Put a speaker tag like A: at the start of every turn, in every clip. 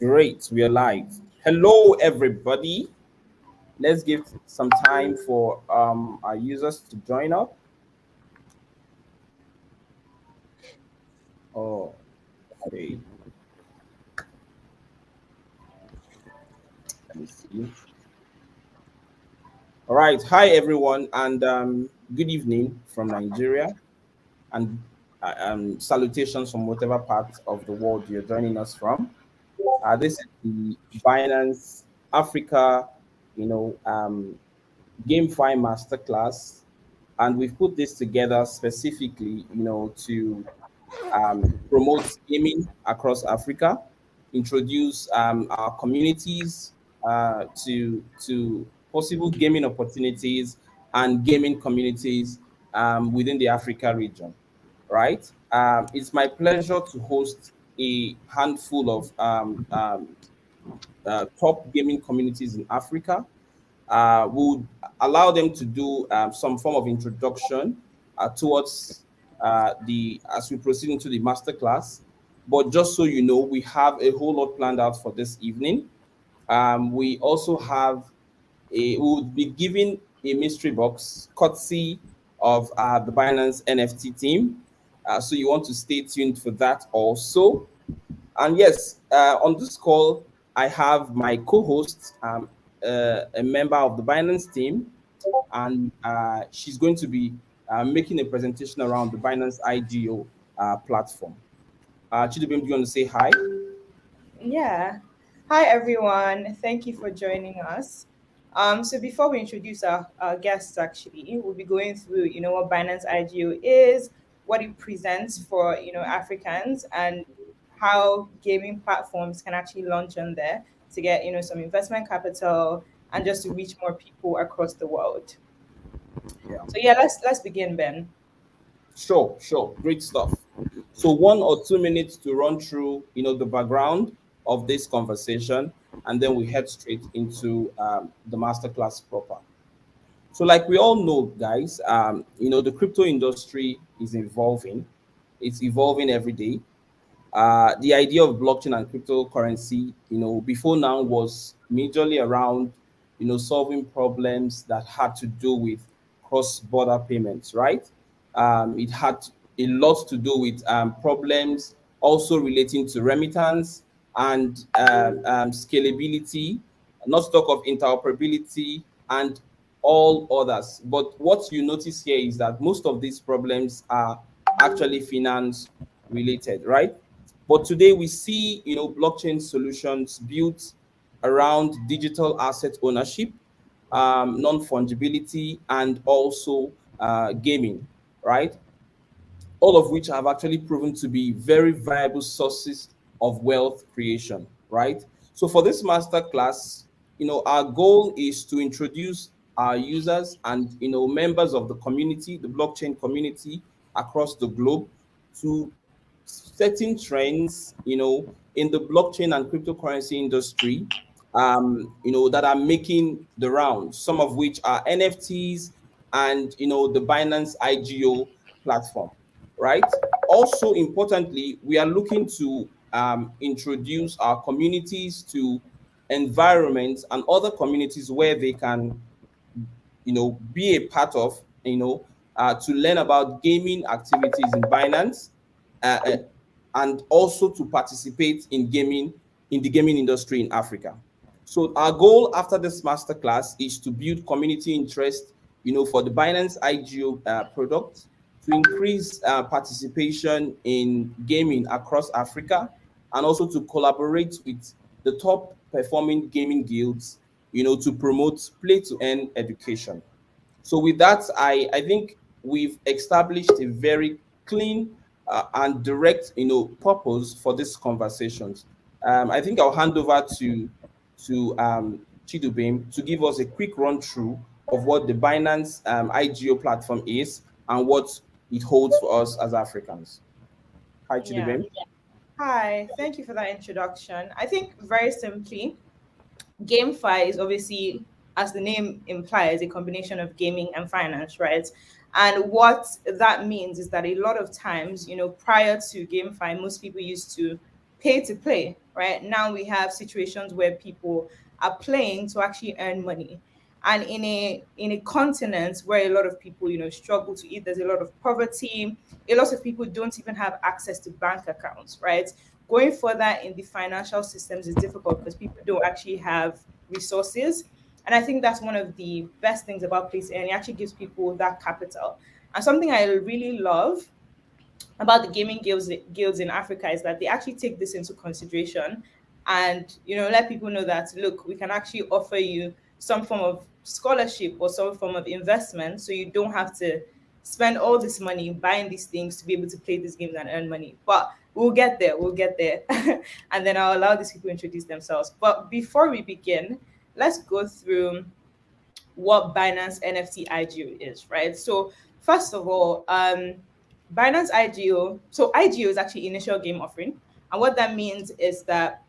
A: Great, we are live. Hello, everybody. Let's give some time for our users to join up. Oh, okay. Let me see. All right. Hi, everyone, and good evening from Nigeria, and salutations from whatever part of the world you're joining us from. This is the Binance Africa, you know, um, GameFi Masterclass, and we've put this together specifically, to promote gaming across Africa, introduce our communities to possible gaming opportunities and gaming communities within the Africa region. Right? It's my pleasure to host a handful of top gaming communities in Africa. Would allow them to do some form of introduction towards the as we proceed into the masterclass. But just so you know, we have a whole lot planned out for this evening. We also have we would be giving a mystery box courtesy of the Binance NFT team. So you want to stay tuned for that also. And yes, on this call, I have my co-host, a member of the Binance team, and she's going to be making a presentation around the Binance IGO platform. Chidubem, do you want to say hi?
B: Yeah. Hi, everyone. Thank you for joining us. So before we introduce our guests, actually, we'll be going through, what Binance IGO is, what it presents for, Africans, and how gaming platforms can actually launch on there to get, some investment capital and just to reach more people across the world.
A: Yeah.
B: So yeah, let's begin, Ben.
A: Sure, sure. Great stuff. So 1 or 2 minutes to run through, the background of this conversation, and then we head straight into the masterclass proper. So, like we all know, guys, the crypto industry is evolving. It's evolving every day. The idea of blockchain and cryptocurrency, before now was majorly around, solving problems that had to do with cross-border payments, right? It had a lot to do with problems also relating to remittance and scalability, not to talk of interoperability and all others. But what you notice here is that most of these problems are actually finance related, right? But today we see, blockchain solutions built around digital asset ownership, non-fungibility, and also gaming, right? All of which have actually proven to be very viable sources of wealth creation, right? So for this masterclass, our goal is to introduce our users and members of the community, the blockchain community across the globe, to certain trends, in the blockchain and cryptocurrency industry, that are making the round. Some of which are NFTs and the Binance IGO platform, right? Also, importantly, we are looking to introduce our communities to environments and other communities where they can, be a part of, to learn about gaming activities in Binance, uh, uh, and also to participate in gaming in the gaming industry in Africa. So our goal after this masterclass is to build community interest, for the Binance IGO product, to increase participation in gaming across Africa, and also to collaborate with the top performing gaming guilds, to promote play to earn education. So with that, I think we've established a very clean and direct, purpose for these conversations. I think I'll hand over to Chidubem to give us a quick run through of what the Binance IGO platform is and what it holds for us as Africans. Hi,
B: Yeah.
A: Chidubem.
B: Hi, thank you for that introduction. I think very simply, GameFi is obviously, as the name implies, a combination of gaming and finance, right? And what that means is that a lot of times, prior to GameFi, most people used to pay to play, right? Now we have situations where people are playing to actually earn money. And in a continent where a lot of people, struggle to eat, there's a lot of poverty. A lot of people don't even have access to bank accounts, right? Going further in the financial systems is difficult because people don't actually have resources. And I think that's one of the best things about place earning. It actually gives people that capital. And something I really love about the gaming guilds in Africa is that they actually take this into consideration and let people know that look, we can actually offer you some form of scholarship or some form of investment, so you don't have to spend all this money buying these things to be able to play these games and earn money. But we'll get there. And then I'll allow these people to introduce themselves. But before we begin, let's go through what Binance NFT IGO is, right? So first of all, Binance IGO. So IGO is actually initial game offering, and what that means is that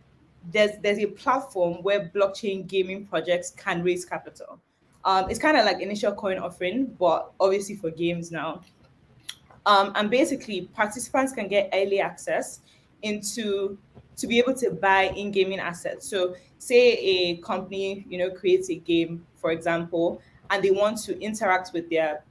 B: there's a platform where blockchain gaming projects can raise capital. It's kind of like initial coin offering, but obviously for games now. And basically, participants can get early access into to be able to buy in gaming assets. So, say a company, creates a game, for example, and they want to interact with their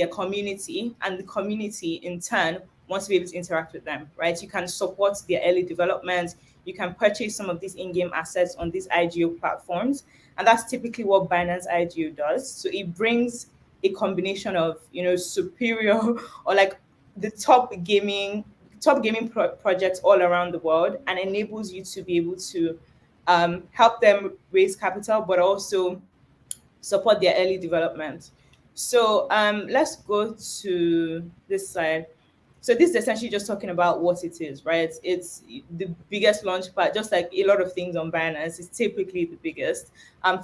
B: community, and the community in turn wants to be able to interact with them, right? You can support their early development. You can purchase some of these in-game assets on these IGO platforms, and that's typically what Binance IGO does. So it brings a combination of superior or like the top gaming projects all around the world, and enables you to be able to help them raise capital, but also support their early development. So let's go to this side. So this is essentially just talking about what it is, right? It's the biggest launchpad, just like a lot of things on Binance. It's typically the biggest,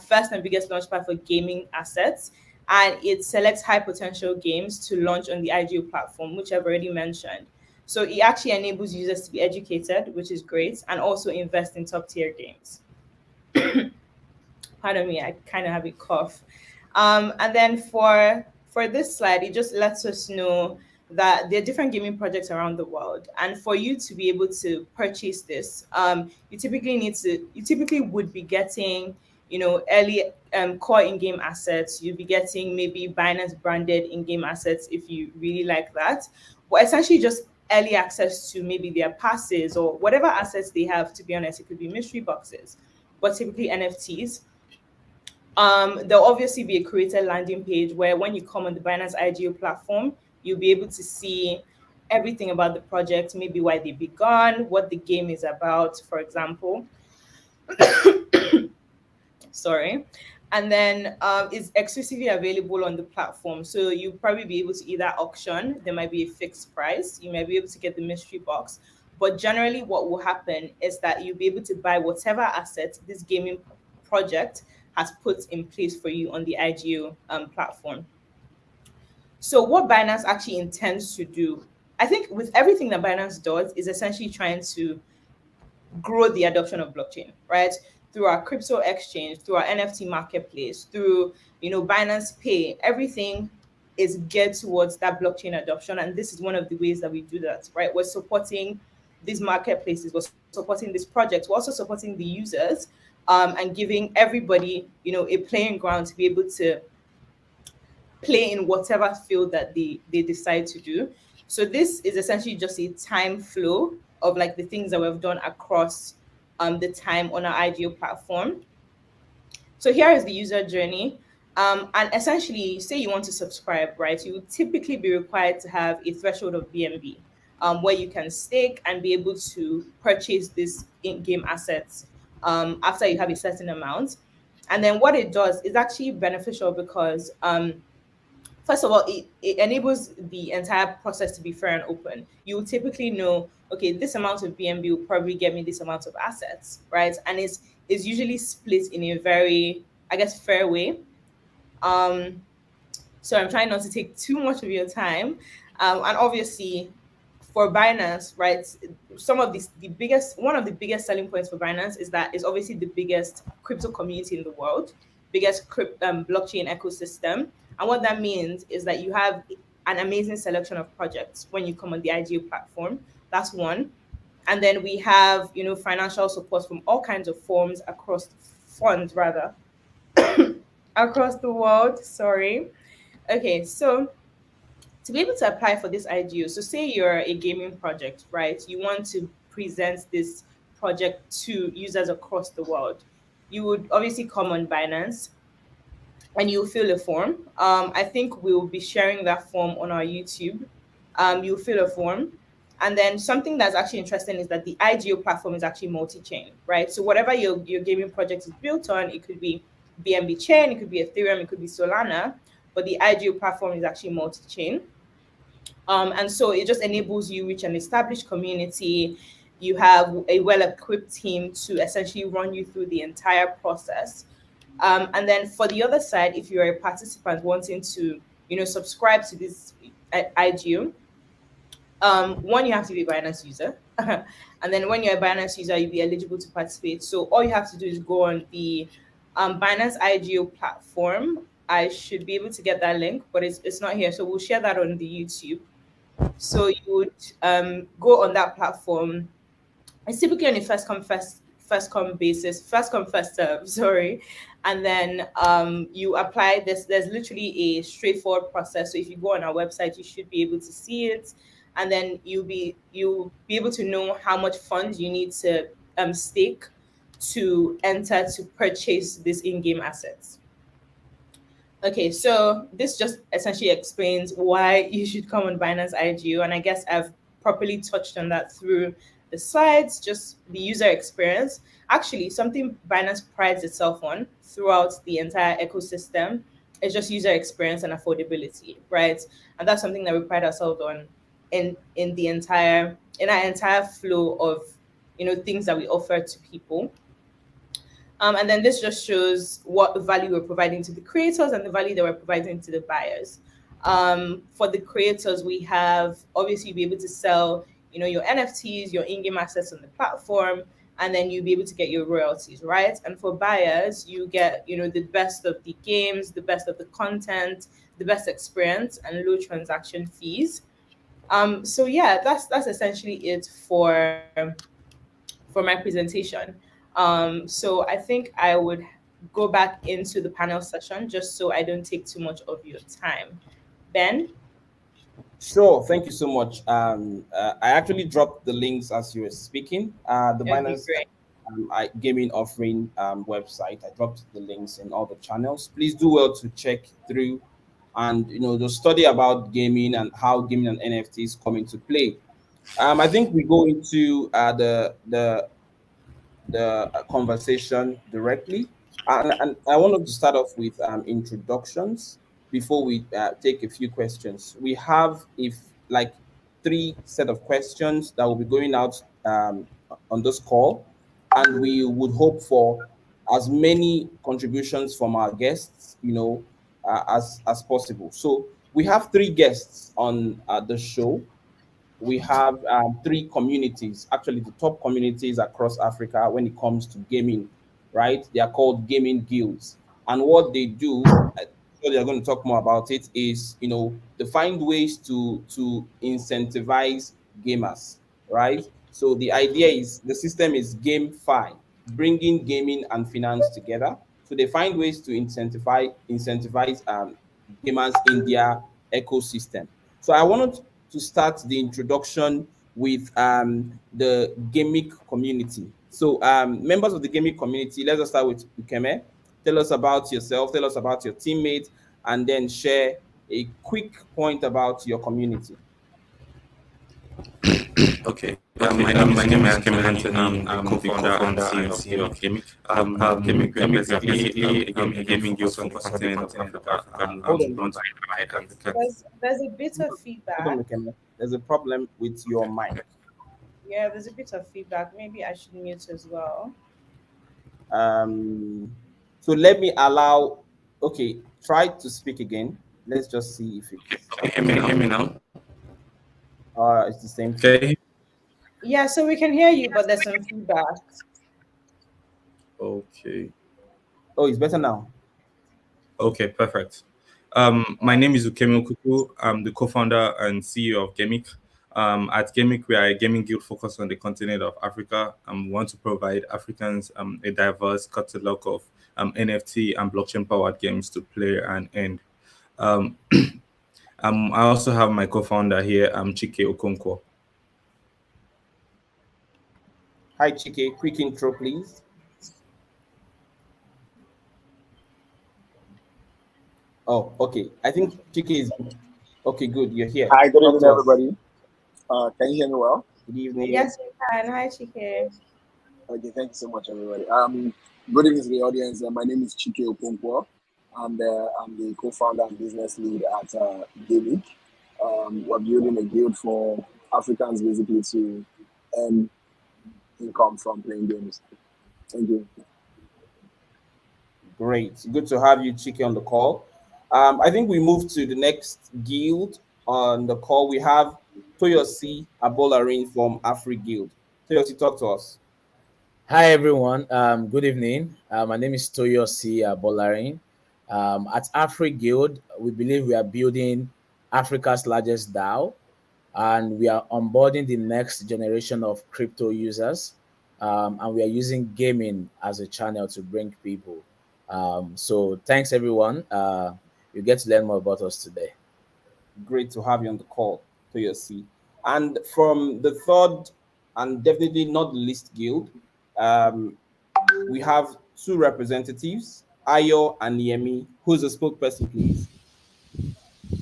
B: first and biggest launchpad for gaming assets, and it selects high potential games to launch on the IGO platform, which I've already mentioned. So it actually enables users to be educated, which is great, and also invest in top tier games. Pardon me, I kind of have a cough. And then for this slide, it just lets us know that there are different gaming projects around the world, and for you to be able to purchase this, you typically would be getting early core in-game assets. You'll be getting maybe Binance branded in-game assets if you really like that, but essentially just early access to maybe their passes or whatever assets they have. To be honest, it could be mystery boxes, but typically NFTs. There'll obviously be a created landing page where when you come on the Binance IGO platform, you'll be able to see everything about the project, maybe why they began, what the game is about, for example. Sorry. And then it's exclusively available on the platform. So you'll probably be able to either auction, there might be a fixed price, you might be able to get the mystery box. But generally, what will happen is that you'll be able to buy whatever asset this gaming project has put in place for you on the IGO platform. So what Binance actually intends to do, I think with everything that Binance does, is essentially trying to grow the adoption of blockchain, right? Through our crypto exchange, through our NFT marketplace, through Binance Pay, everything is geared towards that blockchain adoption. And this is one of the ways that we do that, right? We're supporting these marketplaces, we're supporting these projects, we're also supporting the users, and giving everybody, a playing ground to be able to play in whatever field that they decide to do. So this is essentially just a time flow of like the things that we've done across the time on our IGO platform. So here is the user journey. And essentially, say you want to subscribe, right? You would typically be required to have a threshold of BNB, where you can stake and be able to purchase these in-game assets after you have a certain amount. And then what it does is actually beneficial because first of all, it enables the entire process to be fair and open. You will typically know, okay, this amount of BNB will probably get me this amount of assets, right? And it's usually split in a very, I guess, fair way. Um, so I'm trying not to take too much of your time. And obviously, for Binance, right, some of the biggest one of the biggest selling points for Binance is that it's obviously the biggest crypto community in the world, biggest blockchain ecosystem. And what that means is that you have an amazing selection of projects when you come on the IGO platform. That's one. And then we have, financial support from all kinds of forms across funds rather across the world. Sorry. Okay, so to be able to apply for this IGO, so say you're a gaming project, right? You want to present this project to users across the world. You would obviously come on Binance and you'll fill a form. I think we'll be sharing that form on our YouTube. You'll fill a form. And then something that's actually interesting is that the IGO platform is actually multi-chain, right? So whatever your gaming project is built on, it could be BNB chain, it could be Ethereum, it could be Solana, but the IGO platform is actually multi-chain. And so it just enables you reach an established community. You have a well-equipped team to essentially run you through the entire process. And then for the other side, if you're a participant wanting to, subscribe to this IGO, one, you have to be a Binance user. And then when you're a Binance user, you'll be eligible to participate. So all you have to do is go on the Binance IGO platform. I should be able to get that link, but it's not here. So we'll share that on the YouTube. So you would go on that platform. It's typically on a first come basis, first come first serve. Sorry, and then you apply this. There's literally a straightforward process. So if you go on our website, you should be able to see it, and then you'll be able to know how much funds you need to stake to enter to purchase these in-game assets. Okay, so this just essentially explains why you should come on Binance IGO, and I guess I've properly touched on that through the slides, just the user experience. Actually, something Binance prides itself on throughout the entire ecosystem is just user experience and affordability, right? And that's something that we pride ourselves on in our entire flow of things that we offer to people. And then this just shows what value we're providing to the creators and the value that we're providing to the buyers. For the creators, we have obviously be able to sell, your NFTs, your in-game assets on the platform, and then you'll be able to get your royalties, right? And for buyers, you get, the best of the games, the best of the content, the best experience, and low transaction fees. So yeah, that's essentially it for my presentation. So I think I would go back into the panel session just so I don't take too much of your time. Ben?
A: Sure, thank you so much. I actually dropped the links as you were speaking. The
B: Okay,
A: Binance
B: great.
A: gaming offering website. I dropped the links in all the channels. Please do well to check through and the study about gaming and how gaming and NFTs come into play. I think we go into the conversation directly. And I wanted to start off with introductions before we take a few questions. We have if like three set of questions that will be going out on this call, and we would hope for as many contributions from our guests, as possible. So we have three guests on the show. We have three communities, actually the top communities across Africa when it comes to gaming, right? They are called gaming guilds. And what they do, so they're going to talk more about it, is, they find ways to incentivize gamers, right? So the idea is the system is GameFi, bringing gaming and finance together. So they find ways to incentivize gamers in their ecosystem. So I wanted to start the introduction with the Gamic community. So members of the Gamic community, let's start with Ukeme. Tell us about yourself, tell us about your teammates, and then share a quick point about your community.
C: Okay. My name is Kevin Hanson. I'm the co-founder and CEO of Gamic. Gamic is basically a gaming guild from the continent of Africa.
A: Hold on,
C: Run by Africa.
B: There's a bit of
A: hold on,
B: feedback.
A: Ukeme. There's a problem with your mic.
B: Yeah, there's a bit of feedback. Maybe I should mute as well.
A: Um, so let me allow. Okay, try to speak again. Let's just see if it's.
C: Can you hear me now?
A: It's the same thing.
C: Okay.
B: Yeah, so we can hear you, but there's some feedback.
C: Okay.
A: Oh, it's better now.
C: Okay, perfect. My name is Ukemi Okuku. I'm the co-founder and CEO of Gamic. At Gamic, we are a gaming guild focused on the continent of Africa. We want to provide Africans a diverse catalog of NFT and blockchain powered games to play and earn. Um, I also have my co-founder here, Chike Okonkwo.
A: Hi, Chike. Quick intro, please. Oh, okay. I think Chike is okay. Good. You're here.
D: Hi, good
A: Talk
D: evening,
A: to us.
D: everybody. Can you hear me well?
A: Good evening.
B: Yes, we can. Hi, Chike.
D: Okay, thank you so much, everybody. Good evening to the audience. My name is Chike Okonkwo. I'm the co-founder and business lead at Gamic. We're building a guild for Africans basically to earn income from playing games. Thank you.
A: Great. Good to have you, Chike, on the call. I think we move to the next guild on the call. We have Toyosi Abolarin from Afri Guild. Toyosi, talk to us.
E: Hi everyone. Good evening. My name is Toyosi Bolarin. At Afri Guild, we believe we are building Africa's largest DAO, and we are onboarding the next generation of crypto users. And we are using gaming as a channel to bring people. So thanks everyone. You get to learn more about us today.
A: Great to have you on the call, Toyosi. And from the third and definitely not the least guild, um, we have two representatives, Ayo and Yemi. Who's the spokesperson, please?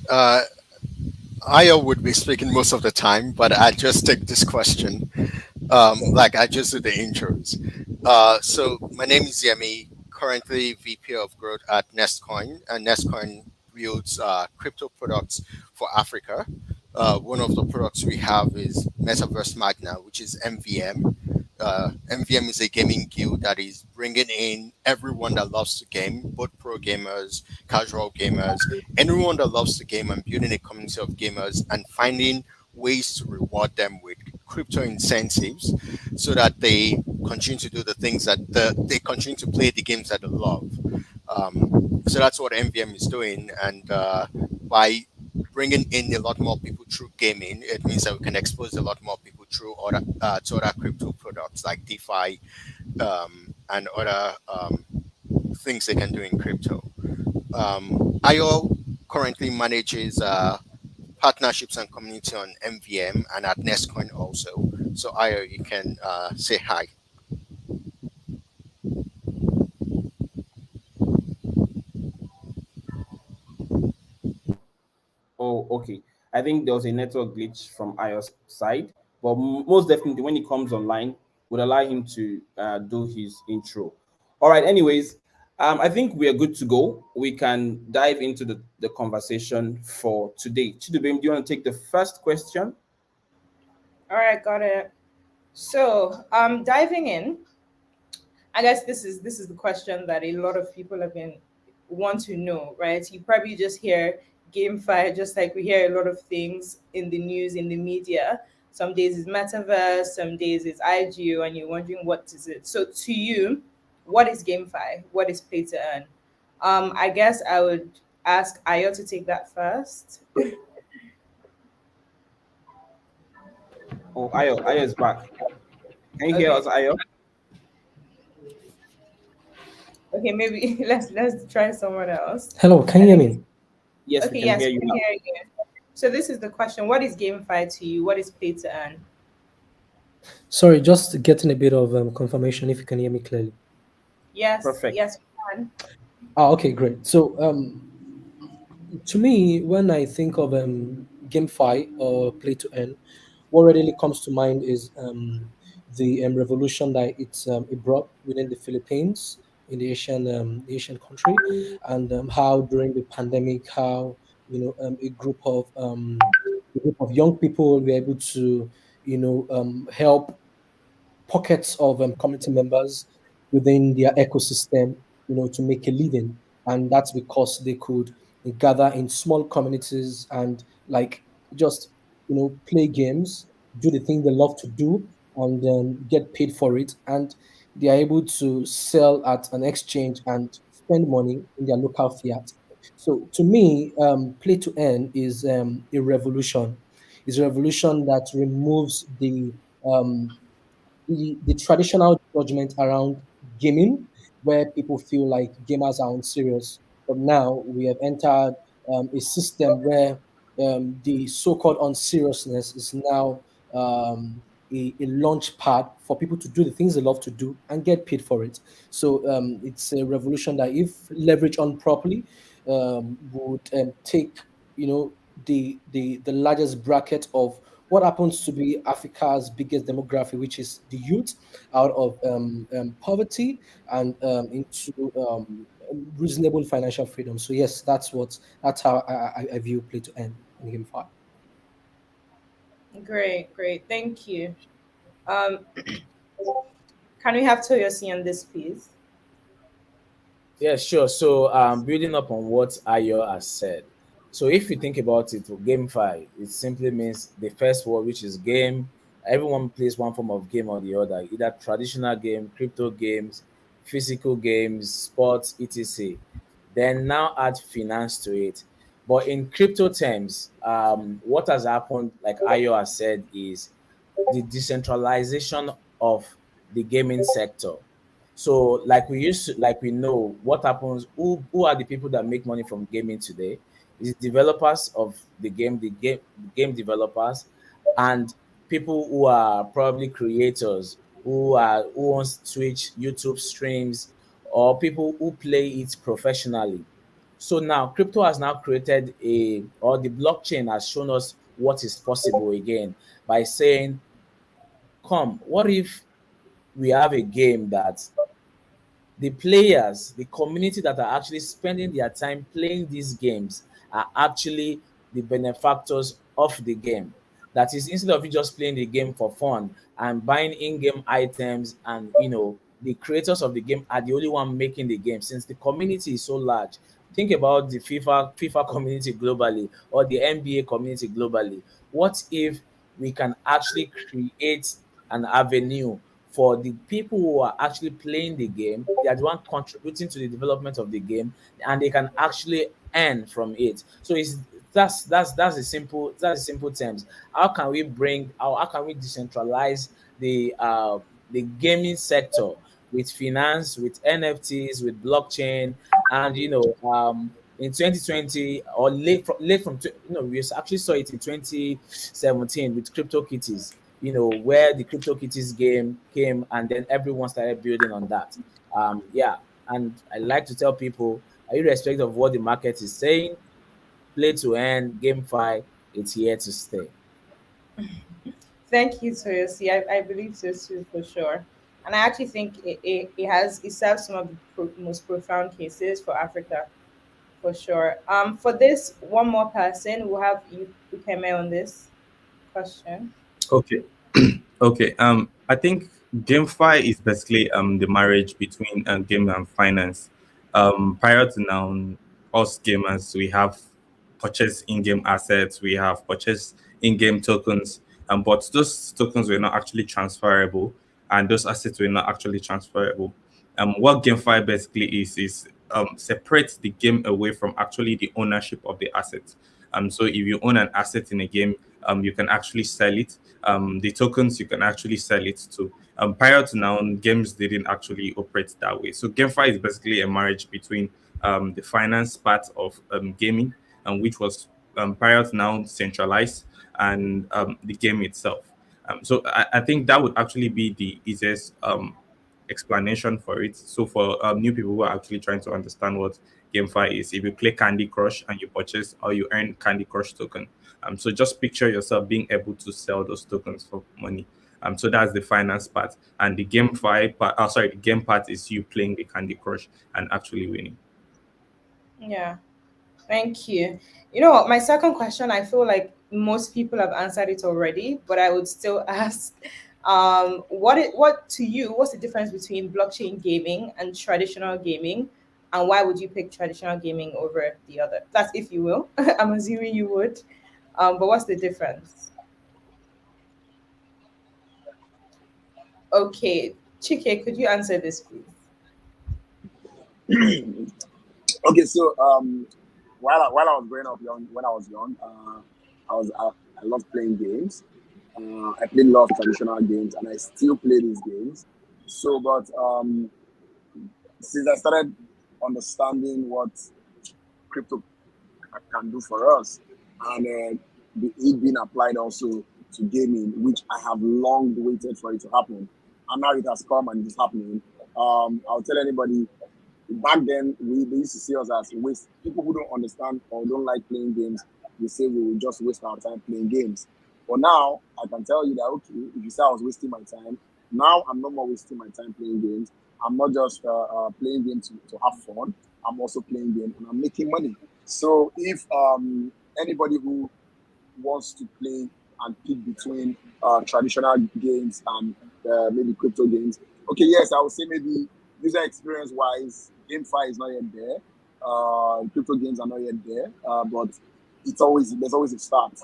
F: Uh, Io would be speaking most of the time, but I just take this question. Like I just do the intros. So my name is Yemi, currently VP of Growth at Nestcoin, and Nestcoin builds crypto products for Africa. One of the products we have is Metaverse Magna, which is MVM. MVM is a gaming guild that is bringing in everyone that loves to game, both pro gamers, casual gamers, anyone that loves to game, and building a community of gamers and finding ways to reward them with crypto incentives so that they continue to do the things that they continue to play the games that they love. So that's what MVM is doing, and by bringing in a lot more people through gaming, it means that we can expose a lot more people through other to other crypto products like DeFi and other things they can do in crypto. IO currently manages partnerships and community on MVM and at Nestcoin also. So IO, you can say hi.
A: Oh, okay. I think there was a network glitch from Ayo's side, but most definitely when he comes online, would allow him to do his intro. All right. Anyways, I think we are good to go. We can dive into the conversation for today. Chidubem, do you want to take the first question?
B: All right, got it. So, diving in, I guess this is the question that a lot of people have been want to know, right? You probably just hear GameFi, just like we hear a lot of things in the news, in the media. Some days it's metaverse, some days it's IGO, and you're wondering what is it. So to you, what is GameFi? What is play to earn? I guess I would ask Ayo to take that first.
A: Oh, Ayo is back. Can you hear
B: Okay.
A: us, Ayo?
B: Okay, maybe let's try someone else.
G: Hello, can
B: I
G: you hear
B: think it's
G: me?
A: Yes, we
B: okay,
A: can
B: yes,
A: hear
B: we
A: you
B: can
A: now.
B: hear you. So this is the question. What is GameFi to you? What is play to earn?
G: Sorry, just getting a bit of confirmation if you can hear me clearly.
B: Yes,
A: Perfect.
B: yes, we can.
G: Okay, great. So, to me, when I think of GameFi or play to earn, what readily comes to mind is the revolution that it brought within the Philippines in the Asian country, and how during the pandemic, how a group of young people were able to help pockets of community members within their ecosystem, to make a living. And that's because they could gather in small communities and like just, play games, do the thing they love to do, and get paid for it. And they are able to sell at an exchange and spend money in their local fiat. So to me, play to earn is a revolution. It's a revolution that removes the traditional judgment around gaming, where people feel like gamers are unserious. But now we have entered a system where the so-called unseriousness is now a launch pad for people to do the things they love to do and get paid for it. So it's a revolution that, if leveraged on properly, would take the largest bracket of what happens to be Africa's biggest demography, which is the youth, out of poverty and into reasonable financial freedom. So yes, that's how I view play to earn in GameFi.
B: Great, great. Thank you. Um, can we have Toyosi on this, please?
E: Yeah, sure. So, building up on what Ayo has said. So, if you think about it, GameFi, it simply means the first word, which is game. Everyone plays one form of game or the other, either traditional game, crypto games, physical games, sports, etc. Then now add finance to it. But in crypto terms, what has happened, like Ayo has said, is the decentralization of the gaming sector. So, like we know what happens. Who are the people that make money from gaming today? Is developers of the game developers, and people who are probably creators who owns Twitch, YouTube streams, or people who play it professionally. So now crypto has now created or the blockchain has shown us what is possible again by saying, come, what if we have a game that the players, the community that are actually spending their time playing these games are actually the benefactors of the game. That is, instead of you just playing the game for fun and buying in-game items, and the creators of the game are the only one making the game, since the community is so large. Think about the FIFA community globally, or the NBA community globally. What if we can actually create an avenue for the people who are actually playing the game? They are the one contributing to the development of the game, and they can actually earn from it. So that's the simple terms. How can we decentralize the gaming sector with finance, with NFTs, with blockchain, and in 2020, or late from we actually saw it in 2017 with CryptoKitties, where the CryptoKitties game came, and then everyone started building on that. Yeah, and I like to tell people, irrespective of what the market is saying, play to earn, GameFi, it's here to stay.
B: Thank you, Toyosi. I believe so too, for sure. And I actually think it serves some of the most profound cases for Africa, for sure. For this, one more person, we'll have you, Ukeme, on this question.
C: Okay. Okay. I think GameFi is basically the marriage between game and finance. Prior to now, us gamers, we have purchased in-game assets, we have purchased in-game tokens, but those tokens were not actually transferable, and those assets were not actually transferable. What GameFi basically is separates the game away from actually the ownership of the asset. So if you own an asset in a game, you can actually sell it. The tokens, you can actually sell it to. Prior to now, games didn't actually operate that way. So GameFi is basically a marriage between the finance part of gaming, which was prior to now centralized, and the game itself. So I think that would actually be the easiest explanation for it. So for new people who are actually trying to understand what GameFi is, if you play Candy Crush and you purchase or you earn Candy Crush token, so just picture yourself being able to sell those tokens for money. So that's the finance part, and the GameFi part. Sorry, the game part is you playing the Candy Crush and actually winning.
B: Yeah. Thank you. You know what? My second question, I feel like most people have answered it already, but I would still ask, what to you? What's the difference between blockchain gaming and traditional gaming, and why would you pick traditional gaming over the other? That's if you will. I'm assuming you would. But what's the difference? Okay, Chike, could you answer this, please?
D: Okay, so while I was growing up young, when I was young, I I love playing games. I play a lot of traditional games, and I still play these games. So, but since I started understanding what crypto can do for us, and it being applied also to gaming, which I have long waited for it to happen, and now it has come and it's happening. I'll tell anybody, back then they used to see us as waste people who don't understand or don't like playing games. We say we will just waste our time playing games. But now I can tell you that, okay, if you say I was wasting my time, now I'm no more wasting my time playing games. I'm not just playing games to have fun. I'm also playing games and I'm making money. So if anybody who wants to play and pick between traditional games and maybe crypto games. Okay, yes, I would say maybe user experience wise, GameFi is not yet there. Crypto games are not yet there, but there's always a start.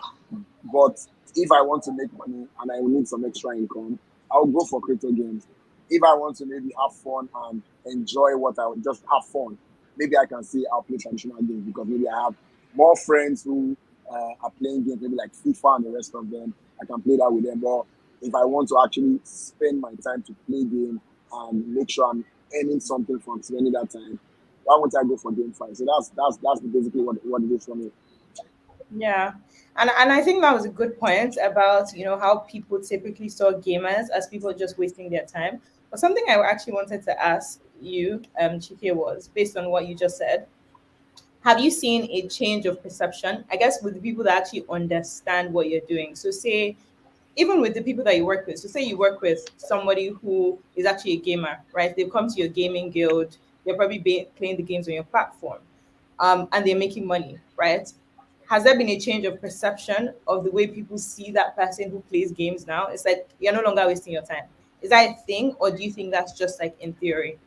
D: But if I want to make money and I will need some extra income, I'll go for crypto games. If I want to maybe have fun and enjoy what I would just have fun, maybe I can say I'll play traditional games because maybe I have more friends who are playing games, maybe like FIFA and the rest of them. I can play that with them. But if I want to actually spend my time to play game and make sure I'm earning something from spending that time, why won't I go for GameFi? So that's basically what it is for me.
B: Yeah. And I think that was a good point about, how people typically saw gamers as people just wasting their time. But something I actually wanted to ask you, Chike, was based on what you just said. Have you seen a change of perception? I guess with the people that actually understand what you're doing. So say even with the people that you work with. So say you work with somebody who is actually a gamer, right? They've come to your gaming guild. They're probably playing the games on your platform, and they're making money, right? Has there been a change of perception of the way people see that person who plays games now? It's like you're no longer wasting your time. Is that a thing, or do you think that's just like in theory?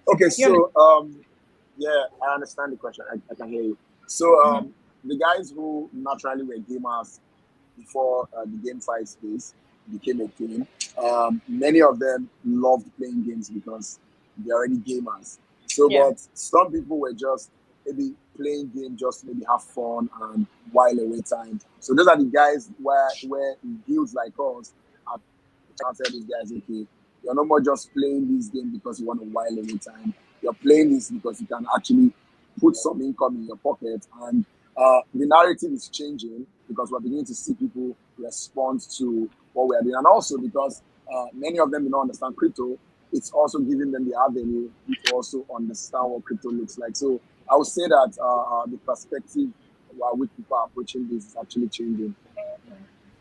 D: Okay,
B: Do you understand?
D: so yeah, I understand the question. I can hear you. So
B: Mhm.
D: the guys who naturally were gamers before the GameFi space became a thing, many of them loved playing games because they're already gamers. So,
B: Yeah.
D: but some people were just maybe playing game just to maybe have fun and while away time. So those are the guys where guilds like us are trying to tell these guys, okay, you're no more just playing this game because you want to while away time. You're playing this because you can actually put some income in your pocket. And the narrative is changing because we're beginning to see people respond to what we are doing. And also because many of them do not understand crypto, it's also giving them the avenue to also understand what crypto looks like. So I would say that the perspective while which people are approaching this is actually changing.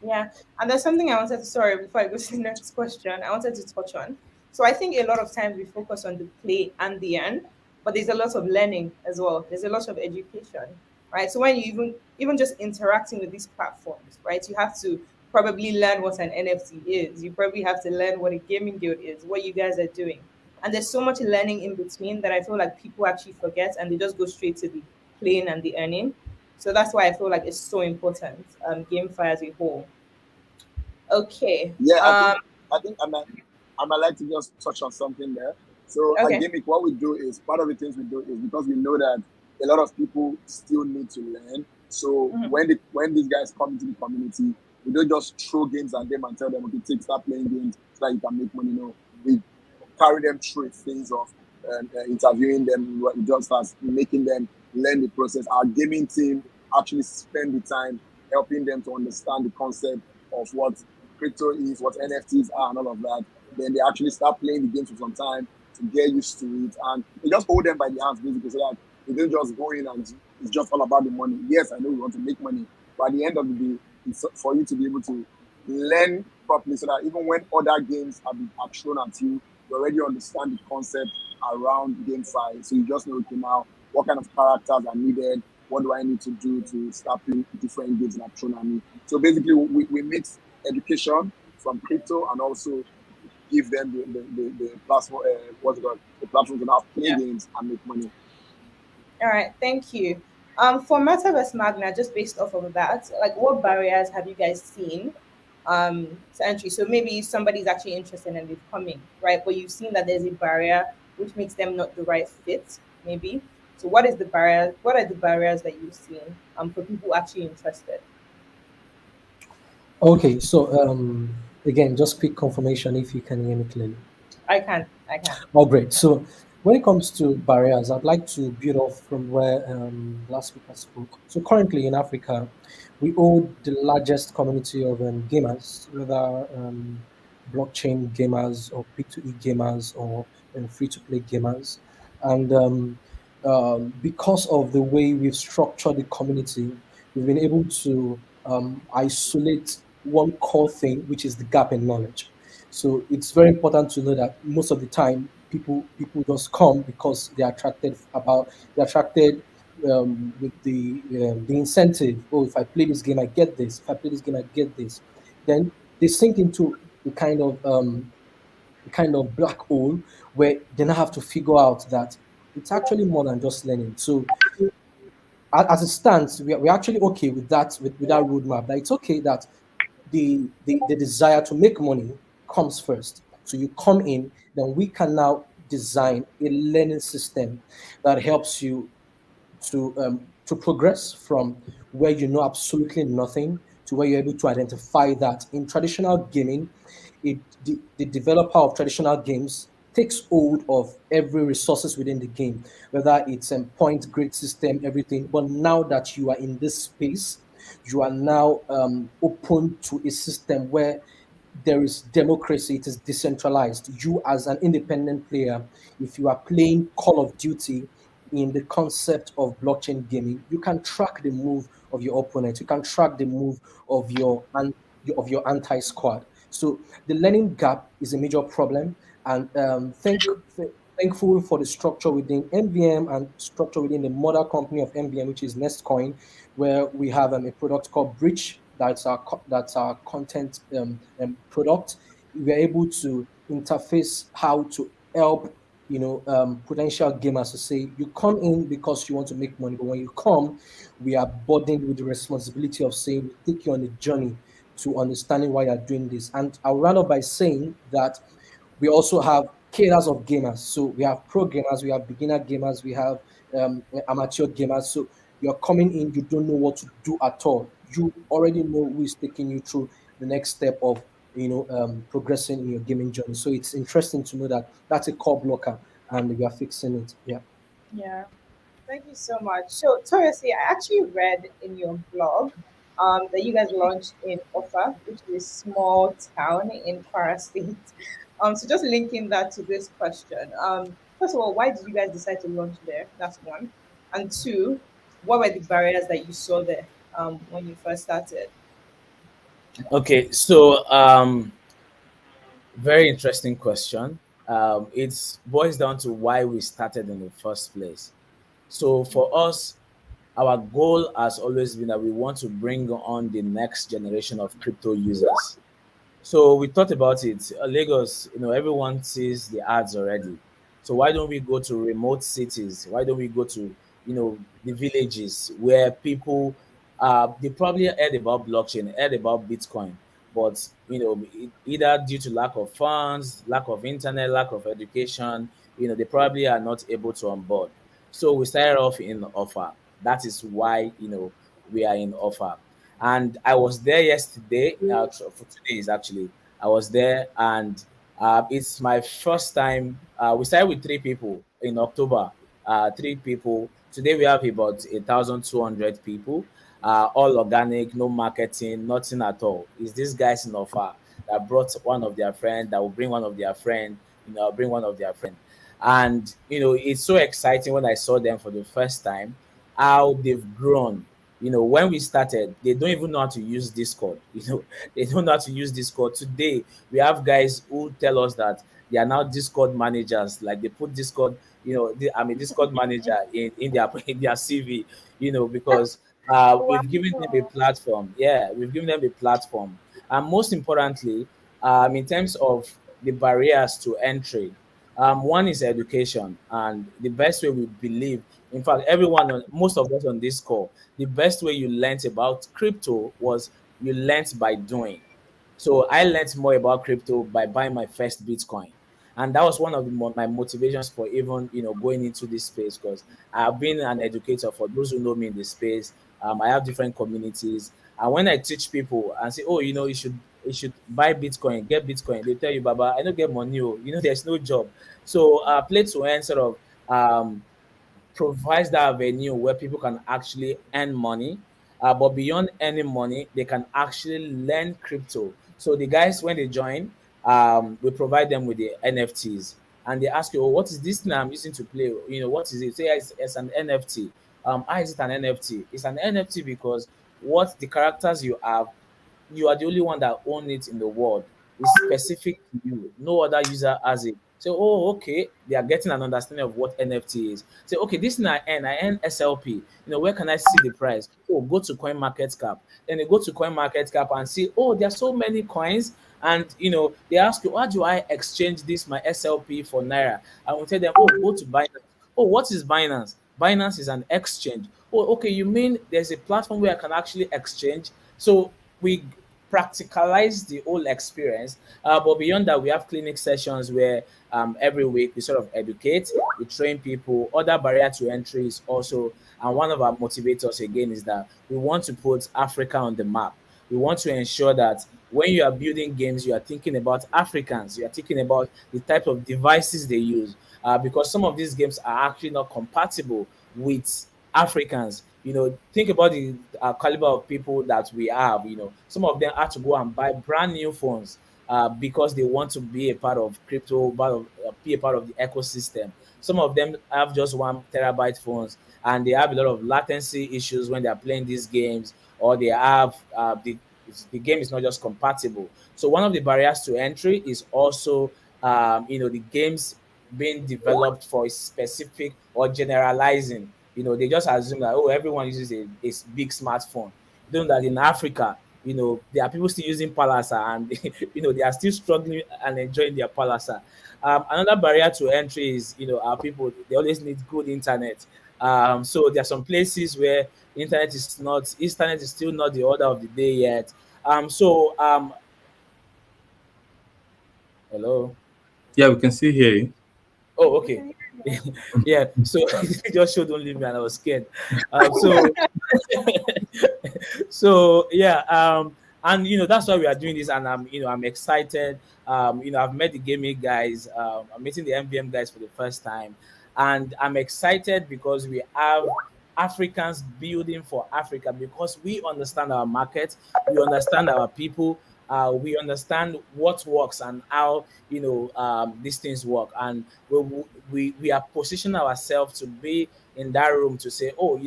B: Yeah, and there's something I wanted to, sorry, before I go to the next question, I wanted to touch on. So I think a lot of times we focus on the play and the end, but there's a lot of learning as well. There's a lot of education, right? So when you even just interacting with these platforms, right, you have to probably learn what an NFT is. You probably have to learn what a gaming guild is, what you guys are doing. And there's so much learning in between that I feel like people actually forget and they just go straight to the playing and the earning. So that's why I feel like it's so important, GameFi as a whole. Okay.
D: Yeah, I think I might like to just touch on something there. So at
B: Okay.
D: Gamic, what we do is part of the things we do is because we know that a lot of people still need to learn. So
B: Mhm.
D: when these guys come into the community, we don't just throw games at them and tell them, okay, start playing games so that you can make money. No, we carry them through a phase of interviewing them, just as making them learn the process. Our gaming team actually spend the time helping them to understand the concept of what crypto is, what NFTs are, and all of that. Then they actually start playing the game for some time to get used to it, and we just hold them by the hands basically, so that they don't just go in and it's just all about the money. Yes, I know we want to make money, but at the end of the day, it's for you to be able to learn properly, so that even when other games are thrown at you, you already understand the concept around GameFi. So you just know, okay, now what kind of characters are needed, what do I need to do to start playing different games that are thrown at me. So basically, we mix education from crypto and also give them the platform, what's it called, the platform to now play
B: Yeah.
D: games and make money.
B: All right. Thank you. For Metaverse Magna, just based off of that, like what barriers have you guys seen to entry? So maybe somebody's actually interested and they've come in, right? But you've seen that there's a barrier which makes them not the right fit, maybe. So what is the barrier? What are the barriers that you've seen for people actually interested?
G: Okay, so again, just quick confirmation if you can hear me clearly.
B: I can. I can.
G: Oh, great. So when it comes to barriers, I'd like to build off from where last speaker spoke. So currently in Africa, we hold the largest community of gamers, whether blockchain gamers or P2E gamers or free-to-play gamers. And because of the way we've structured the community, we've been able to isolate one core thing, which is the gap in knowledge. So it's very important to know that most of the time people just come because they're attracted with the incentive. Oh, if I play this game, I get this. If I play this game, I get this. Then they sink into the kind of black hole where they now have to figure out that it's actually more than just learning. So as it stands, we're actually okay with that with that roadmap. That it's okay that the desire to make money comes first. So you come in, then we can now design a learning system that helps you to progress from where you know absolutely nothing to where you're able to identify that in traditional gaming, the developer of traditional games takes hold of every resources within the game, whether it's a point grid system, everything. But now that you are in this space, you are now open to a system where there is democracy, it is decentralized. You, as an independent player, if you are playing Call of Duty in the concept of blockchain gaming, you can track the move of your opponent, you can track the move of your anti squad. So the learning gap is a major problem, and thankful for the structure within MVM and structure within the mother company of MVM, which is Nestcoin, where we have a product called Bridge. That's our content product. We are able to interface how to help potential gamers to say you come in because you want to make money, but when you come, we are burdened with the responsibility of saying we take you on a journey to understanding why you're doing this. And I'll round up by saying that we also have cadres of gamers. So we have pro gamers, we have beginner gamers, we have amateur gamers. So you're coming in, you don't know what to do at all. You already know who is taking you through the next step of progressing in your gaming journey. So it's interesting to know that that's a core blocker, and we are fixing it. Yeah.
B: Yeah. Thank you so much. So, Toriously, I actually read in your blog that you guys launched in Offa, which is a small town in Kwara State. So just linking that to this question. First of all, why did you guys decide to launch there? That's one. And two, what were the barriers that you saw there when you first started?
E: Okay, so very interesting question. It boils down to why we started in the first place. So for us, our goal has always been that we want to bring on the next generation of crypto users. So we thought about it. Lagos, everyone sees the ads already. So why don't we go to remote cities? Why don't we go to, the villages where people, they probably heard about blockchain, heard about Bitcoin, but either due to lack of funds, lack of internet, lack of education, they probably are not able to onboard. So we started off in Offer. That is why we are in Offer. And I was there yesterday. For 2 days actually, I was there, and it's my first time. We started with 3 people in October. 3 people. Today we have about 1,200 people. All organic, no marketing, nothing at all. It's these guys in offer that brought one of their friend, that will bring one of their friend, bring one of their friend. And it's so exciting when I saw them for the first time, how they've grown. When we started, they don't even know how to use Discord. They don't know how to use Discord. Today, we have guys who tell us that they are now Discord managers. Like they put Discord, I'm a Discord manager in their in their CV, because we've given them a
B: Wow.
E: platform. Yeah, we've given them a platform. And most importantly, in terms of the barriers to entry, one is education, and the best way we believe, in fact, most of us on this call, the best way you learnt about crypto was you learnt by doing. So I learnt more about crypto by buying my first Bitcoin, and that was one of my motivations for even going into this space, because I've been an educator. For those who know me in the space, I have different communities. And when I teach people and say, oh, you should buy Bitcoin, get Bitcoin, they tell you, Baba, I don't get money. Oh, there's no job. So play to earn sort of provides that avenue where people can actually earn money. But beyond earning money, they can actually learn crypto. So the guys, when they join, we provide them with the NFTs, and they ask you, "Oh, what is this thing I'm using to play? What is it?" Say it's an NFT. How is it an NFT? It's an NFT because what the characters you have, you are the only one that own it in the world. It's specific to you. No other user has it. So, oh, okay, they are getting an understanding of what NFT is. Say, okay, this thing I earn SLP. Where can I see the price? Oh, go to CoinMarketCap. Then they go to CoinMarketCap and see, oh, there are so many coins. And they ask you, how do I exchange this my SLP for Naira? I will tell them, oh, go to Binance. Oh, what is Binance? Binance is an exchange. Oh, okay, you mean there's a platform where I can actually exchange? So we practicalize the whole experience. But beyond that, we have clinic sessions where every week we sort of educate, we train people. Other barrier to entry is also, and one of our motivators again is that we want to put Africa on the map. We want to ensure that when you are building games, you are thinking about Africans, you are thinking about the type of devices they use, because some of these games are actually not compatible with Africans. Think about the caliber of people that we have. Some of them had to go and buy brand new phones because they want to be a part of crypto, be a part of the ecosystem. Some of them have just 1 terabyte phones, and they have a lot of latency issues when they are playing these games, or they have the game is not just compatible. So one of the barriers to entry is also the games being developed for a specific or generalizing. They just assume that, oh, everyone uses a big smartphone. You know that in Africa, there are people still using Palasa, and they are still struggling and enjoying their Palasa. Another barrier to entry is, our people, they always need good internet. So there are some places where internet is still not the order of the day yet. Hello.
C: Yeah, we can still hear you.
E: Oh,
B: We
E: okay.
B: can hear
E: Yeah. So it just showed don't leave me, and I was scared. So so yeah, and that's why we are doing this, and I'm excited. I've met the gaming guys. I'm meeting the MVM guys for the first time, and I'm excited because we have Africans building for Africa, because we understand our market, we understand our people, we understand what works and how these things work, and we are positioning ourselves to be in that room to say, oh,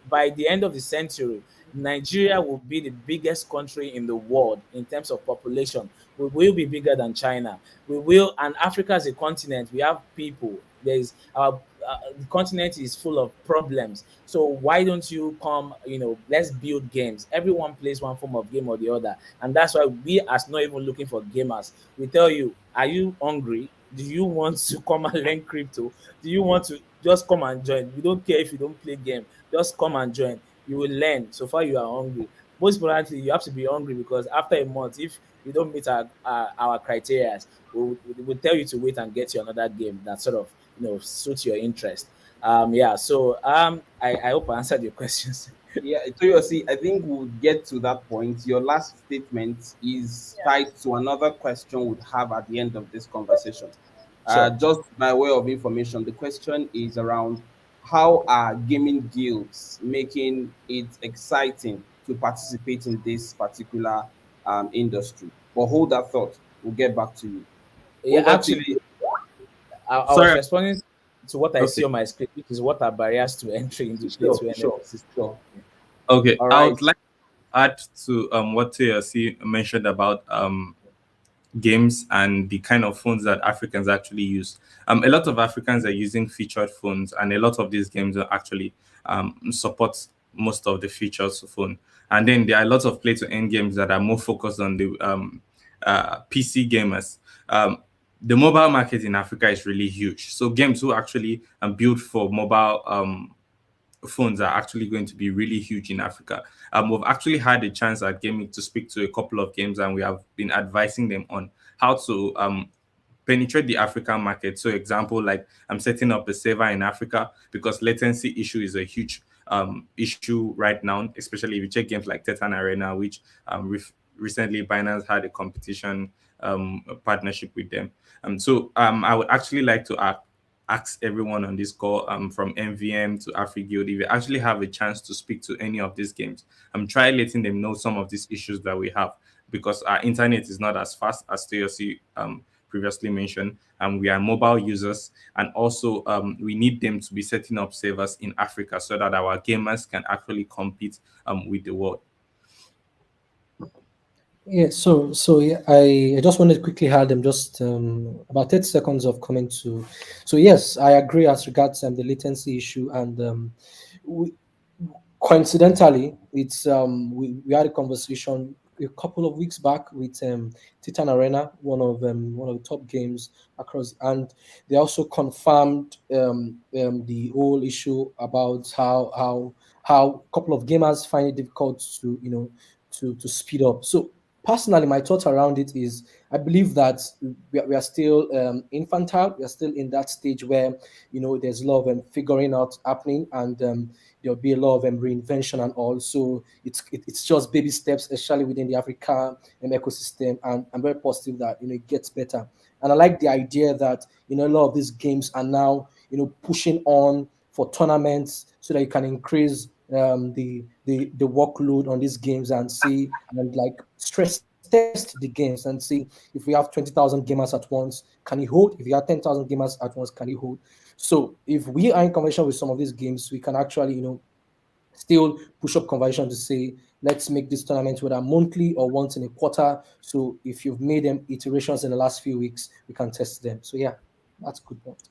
E: by the end of the century, Nigeria will be the biggest country in the world in terms of population. We will be bigger than China. We will, and Africa as a continent, we have people. There's our the continent is full of problems. So why don't you come? Let's build games. Everyone plays one form of game or the other, and that's why we are not even looking for gamers. We tell you, are you hungry? Do you want to come and learn crypto? Do you want to just come and join? We don't care if you don't play game. Just come and join. You will learn. So far, you are hungry. Most importantly, you have to be hungry, because after a month, if you don't meet our criteria, we'll tell you to wait and get you another game that sort of suits your interest. Yeah. So I hope I answered your questions.
A: Yeah, so you see, I think we'll get to that point. Your last statement is
B: yeah.
A: tied to another question we'd have at the end of this conversation.
E: Sure.
A: Just by way of information, the question is around how are gaming guilds making it exciting to participate in this particular industry? But hold that thought. We'll get back to you.
E: Yeah.
A: Over to
E: Actually,
A: you.
E: I was
C: Sorry.
E: responding to what I see
C: Okay.
E: on my screen, which is what are barriers to entry into play
A: Sure,
E: to earn
A: sure,
E: ecosystem.
A: sure.
C: Okay.
A: All
C: I
A: right.
C: would like to add to what TLC mentioned about games and the kind of phones that Africans actually use. A lot of Africans are using featured phones, and a lot of these games are actually support most of the features of phone. And then there are lots of play to earn games that are more focused on the PC gamers. The mobile market in Africa is really huge. So games who actually built for mobile phones are actually going to be really huge in Africa. We've actually had a chance at Gaming to speak to a couple of games, and we have been advising them on how to penetrate the African market. So, example, like I'm setting up a server in Africa because latency issue is a huge issue right now, especially if you check games like Titan Arena, which recently Binance had a competition a partnership with them. I would actually like to ask everyone on this call, from MVM to AfriGuild, if you actually have a chance to speak to any of these games, try letting them know some of these issues that we have, because our internet is not as fast as TLC previously mentioned, and we are mobile users, and also we need them to be setting up servers in Africa so that our gamers can actually compete with the world.
G: Yeah, so yeah, I just wanted to quickly add them just about 30 seconds of comment to. So yes, I agree as regards the latency issue, and we, coincidentally, it's we had a conversation a couple of weeks back with Titan Arena, one of the top games across, and they also confirmed the whole issue about how a couple of gamers find it difficult to to speed up. So personally, my thoughts around it is I believe that we are still infantile. We are still in that stage where there's a lot of figuring out happening, and there'll be a lot of reinvention and all. So it's just baby steps, especially within the Africa ecosystem, and I'm very positive that it gets better. And I like the idea that a lot of these games are now pushing on for tournaments so that you can increase the workload on these games and see and like stress test the games and see if we have 20,000 gamers at once, can you hold? If you have 10,000 gamers at once, can you hold? So if we are in conversation with some of these games, we can actually still push up conversion to say, let's make this tournament whether monthly or once in a quarter. So if you've made them iterations in the last few weeks, we can test them. So yeah, that's a good point.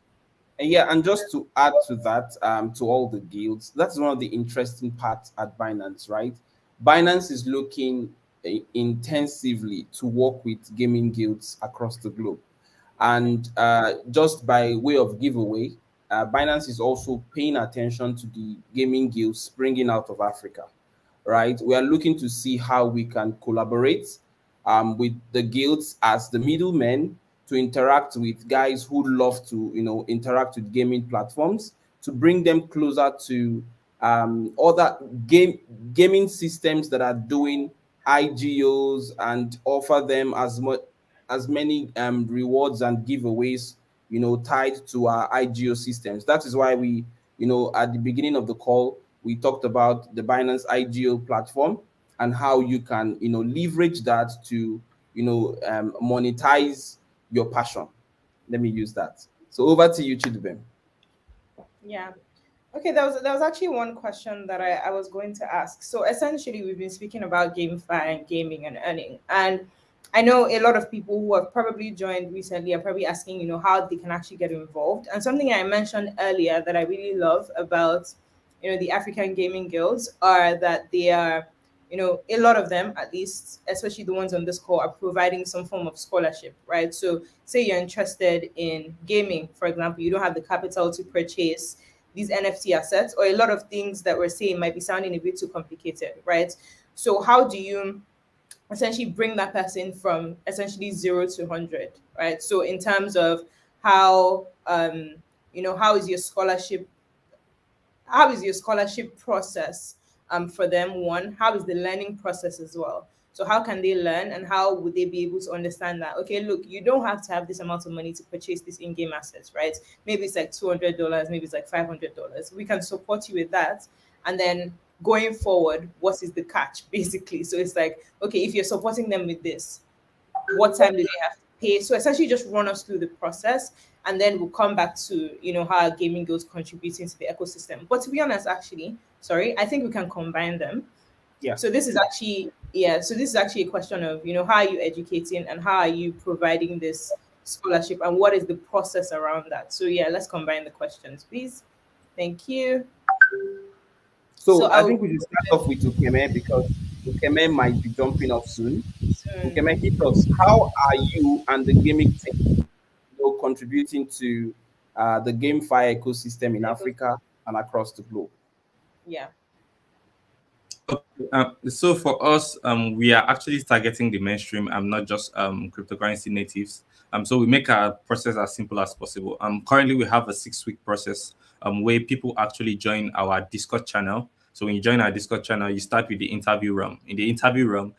A: Yeah, and just to add to that, to all the guilds, that's one of the interesting parts at Binance, right? Binance is looking intensively to work with gaming guilds across the globe. And just by way of giveaway, Binance is also paying attention to the gaming guilds springing out of Africa, right? We are looking to see how we can collaborate with the guilds as the middlemen to interact with guys who love to, interact with gaming platforms to bring them closer to other gaming systems that are doing IGOs and offer them as many rewards and giveaways, tied to our IGO systems. That is why we, at the beginning of the call, we talked about the Binance IGO platform and how you can, leverage that to, monetize your passion. Let me use that. So over to you, Chidubem.
B: Yeah. Okay, there was actually one question that I was going to ask. So essentially, we've been speaking about GameFi and gaming and earning, and I know a lot of people who have probably joined recently are probably asking, how they can actually get involved. And something I mentioned earlier that I really love about, the African gaming guilds are that they are, a lot of them, at least, especially the ones on this call, are providing some form of scholarship, right? So say you're interested in gaming, for example, you don't have the capital to purchase these NFT assets, or a lot of things that we're saying might be sounding a bit too complicated, right? So how do you essentially bring that person from essentially 0 to 100, right? So in terms of how how is your scholarship, process for them? One, how is the learning process as well? So how can they learn, and how would they be able to understand that, okay, look, you don't have to have this amount of money to purchase these in-game assets, right? Maybe it's like $200, maybe it's like $500. We can support you with that. And then going forward, what is the catch, basically? So it's like, okay, if you're supporting them with this, what time do they have to pay? So essentially just run us through the process, and then we'll come back to how our gaming goes contributing to the ecosystem. But to be honest, actually, sorry, I think we can combine them.
A: Yeah.
B: So this is actually a question of how are you educating and how are you providing this scholarship, and what is the process around that? So yeah, let's combine the questions, please. Thank you.
A: So I think we should start off with Ukeme because Ukeme might be jumping off soon. Ukeme, hit us. How are you and the Gamic team, contributing to the GameFi ecosystem in Africa and across the globe?
B: Yeah.
C: So for us, we are actually targeting the mainstream. Not just cryptocurrency natives. So we make our process as simple as possible. Currently we have a 6 week process where people actually join our Discord channel. So when you join our Discord channel, you start with the interview room. In the interview room,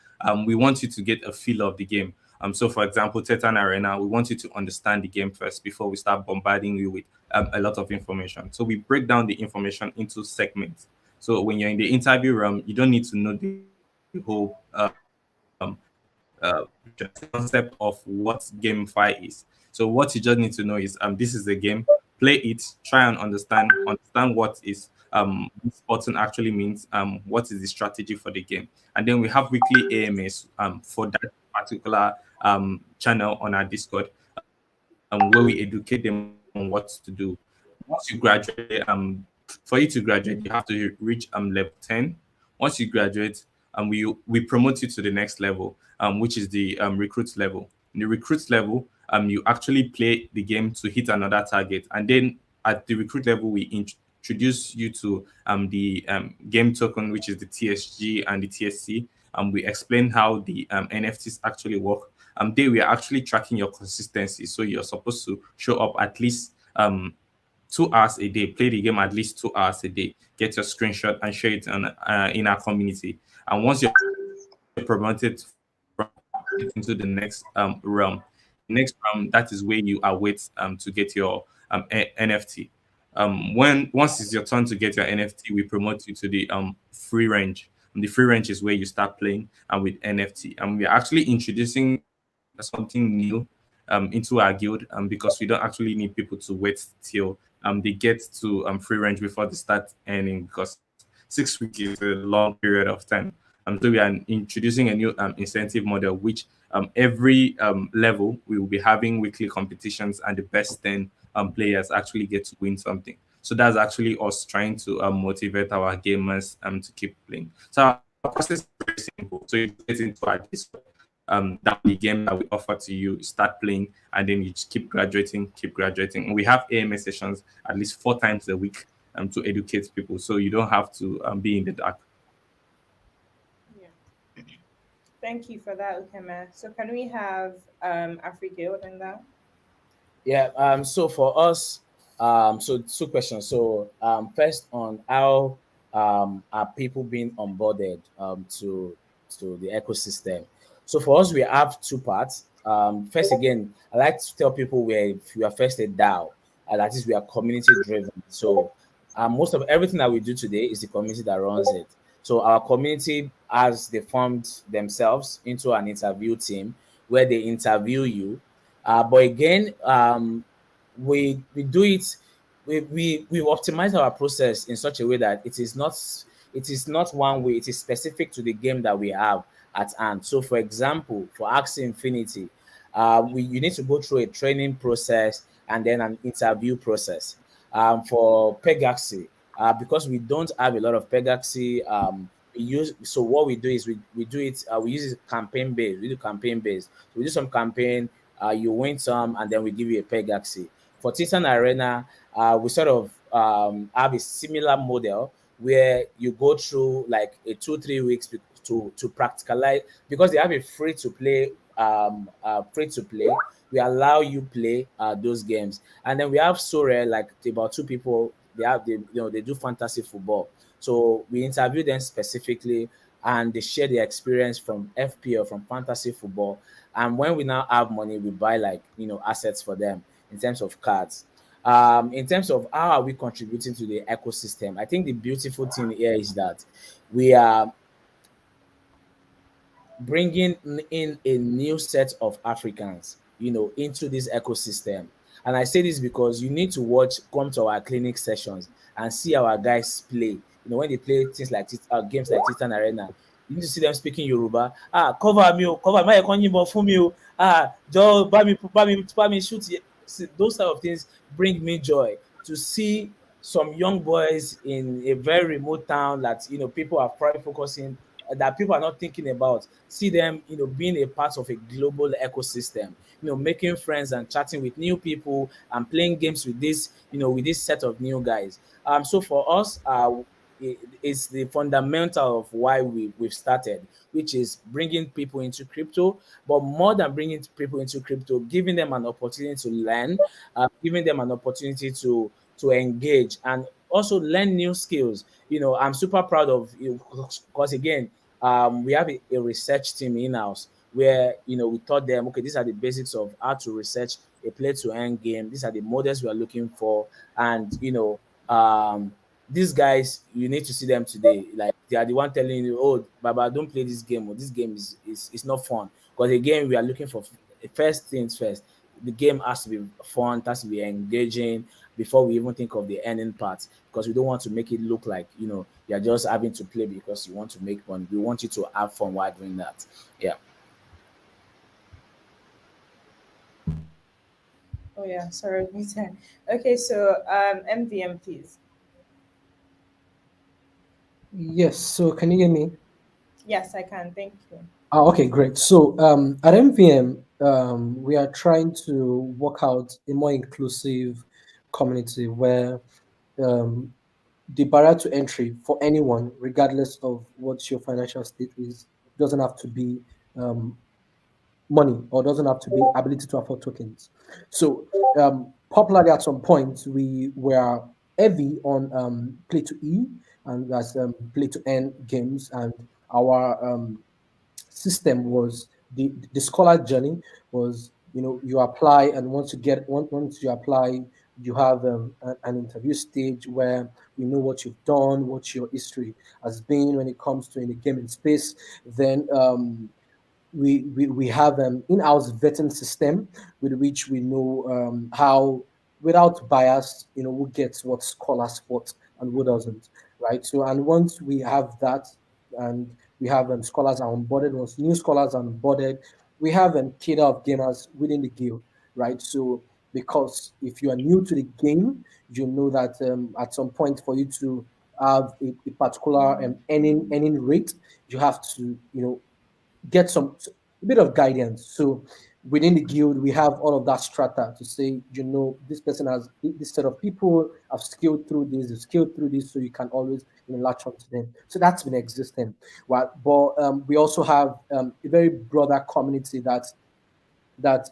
C: we want you to get a feel of the game. So for example, Titan Arena, we want you to understand the game first before we start bombarding you with a lot of information. So we break down the information into segments. So when you're in the interview room, you don't need to know the whole just concept of what GameFi is. So what you just need to know is this is the game. Play it, try and understand what is this button actually means, what is the strategy for the game. And then we have weekly AMS for that particular channel on our Discord, where we educate them on what to do. Once you graduate, for you to graduate, you have to reach level 10. Once you graduate, we promote you to the next level, which is the recruit level. In the recruit level, you actually play the game to hit another target, and then at the recruit level, we introduce you to the game token, which is the TSG and the TSC. We explain how the NFTs actually work. There we are actually tracking your consistency. So you're supposed to show up at least 2 hours a day, play the game at least 2 hours a day, get your screenshot and share it on in our community. And once you're promoted from into the next realm, next realm, that is where you await to get your NFT. When once it's your turn to get your NFT, we promote you to the free range. And the free range is where you start playing and with NFT. And we're actually introducing something new into our guild, because we don't actually need people to wait till they get to free range before they start earning, because 6 weeks is a long period of time. So we are introducing a new incentive model, which every level we will be having weekly competitions, and the best 10 players actually get to win something. So that's actually us trying to motivate our gamers to keep playing. So our process is very simple. So you get into our Discord, that the game that we offer to you, start playing, and then you just keep graduating, keep graduating. And we have AMA sessions at least 4 times a week to educate people, so you don't have to be in the dark.
B: Yeah. Thank you for that, Ukeme. So can we have Afriguild in that?
E: Yeah. So for us, so 2 questions. So first on how are people being onboarded to the ecosystem. So for us, we have 2 parts. First, again, I like to tell people we are first a DAO, and that is we are community driven. So most of everything that we do today is the community that runs it. So our community has they formed themselves into an interview team where they interview you. But again, we do it. We optimize our process in such a way that it is not one way. It is specific to the game that we have at hand. So, for example, for Axie Infinity, you need to go through a training process and then an interview process. For Pegaxi, because we don't have a lot of Pegaxi, what we do is we do it. We use it campaign based. We do campaign based. So we do some campaign. You win some, and then we give you a Pegaxi. For Titan Arena, we sort of have a similar model where you go through like a 2-3 weeks to practicalize, because they have a free to play. We allow you play those games, and then we have Sorel, like about 2 people. They do fantasy football. So we interview them specifically, and they share their experience from FPL, from fantasy football. And when we now have money, we buy like assets for them in terms of cards. In terms of how are we contributing to the ecosystem, I think the beautiful thing here is that we are bringing in a new set of Africans, into this ecosystem. And I say this because you need to come to our clinic sessions and see our guys play. When they play things like games like Titan Arena, you need to see them speaking Yoruba. Cover me, cover my economy for me. Joe, buy me, shoot. See, those type of things bring me joy to see some young boys in a very remote town that people are probably focusing that people are not thinking about. See them, being a part of a global ecosystem, making friends and chatting with new people and playing games with this set of new guys. So for us, it's the fundamental of why we've started, which is bringing people into crypto. But more than bringing people into crypto, giving them an opportunity to learn, giving them an opportunity to engage and also learn new skills. I'm super proud of you because again, we have a research team in house where we taught them, okay, these are the basics of how to research a play to earn game. These are the models we are looking for, and these guys, you need to see them today. Like, they are the one telling you, oh, Baba, don't play this game, or this game is not fun. Because again, we are looking for first things first. The game has to be fun, it has to be engaging before we even think of the earning part. Because we don't want to make it look like you're just having to play because you want to make fun. We want you to have fun while doing that. Yeah.
B: Oh yeah, sorry, me time. Okay, so MVM, please.
G: Yes. So can you hear me?
B: Yes, I can. Thank you.
G: Okay, great. So at MVM, we are trying to work out a more inclusive community where um, the barrier to entry for anyone, regardless of what your financial state is, doesn't have to be um, money, or doesn't have to be ability to afford tokens. So popularly at some point we were heavy on play to E, and that's play to earn games, and our system was the scholar journey was, you apply, and once you apply, you have an interview stage where we know what you've done, what your history has been when it comes to in the gaming space. Then we have an in-house vetting system with which we know how, without bias, who gets what scholars what and who doesn't, right? So, and once we have that, and we have scholars are onboarded, once new scholars are onboarded, we have cadre of gamers within the guild, right? So, because if you are new to the game, you know that at some point, for you to have a particular earning rate, you have to get some a bit of guidance. So within the guild, we have all of that strata to say, this person has this set of people have skilled through this, they've skilled through this, so you can always latch on to them. So that's been existing. Well, but we also have a very broader community that that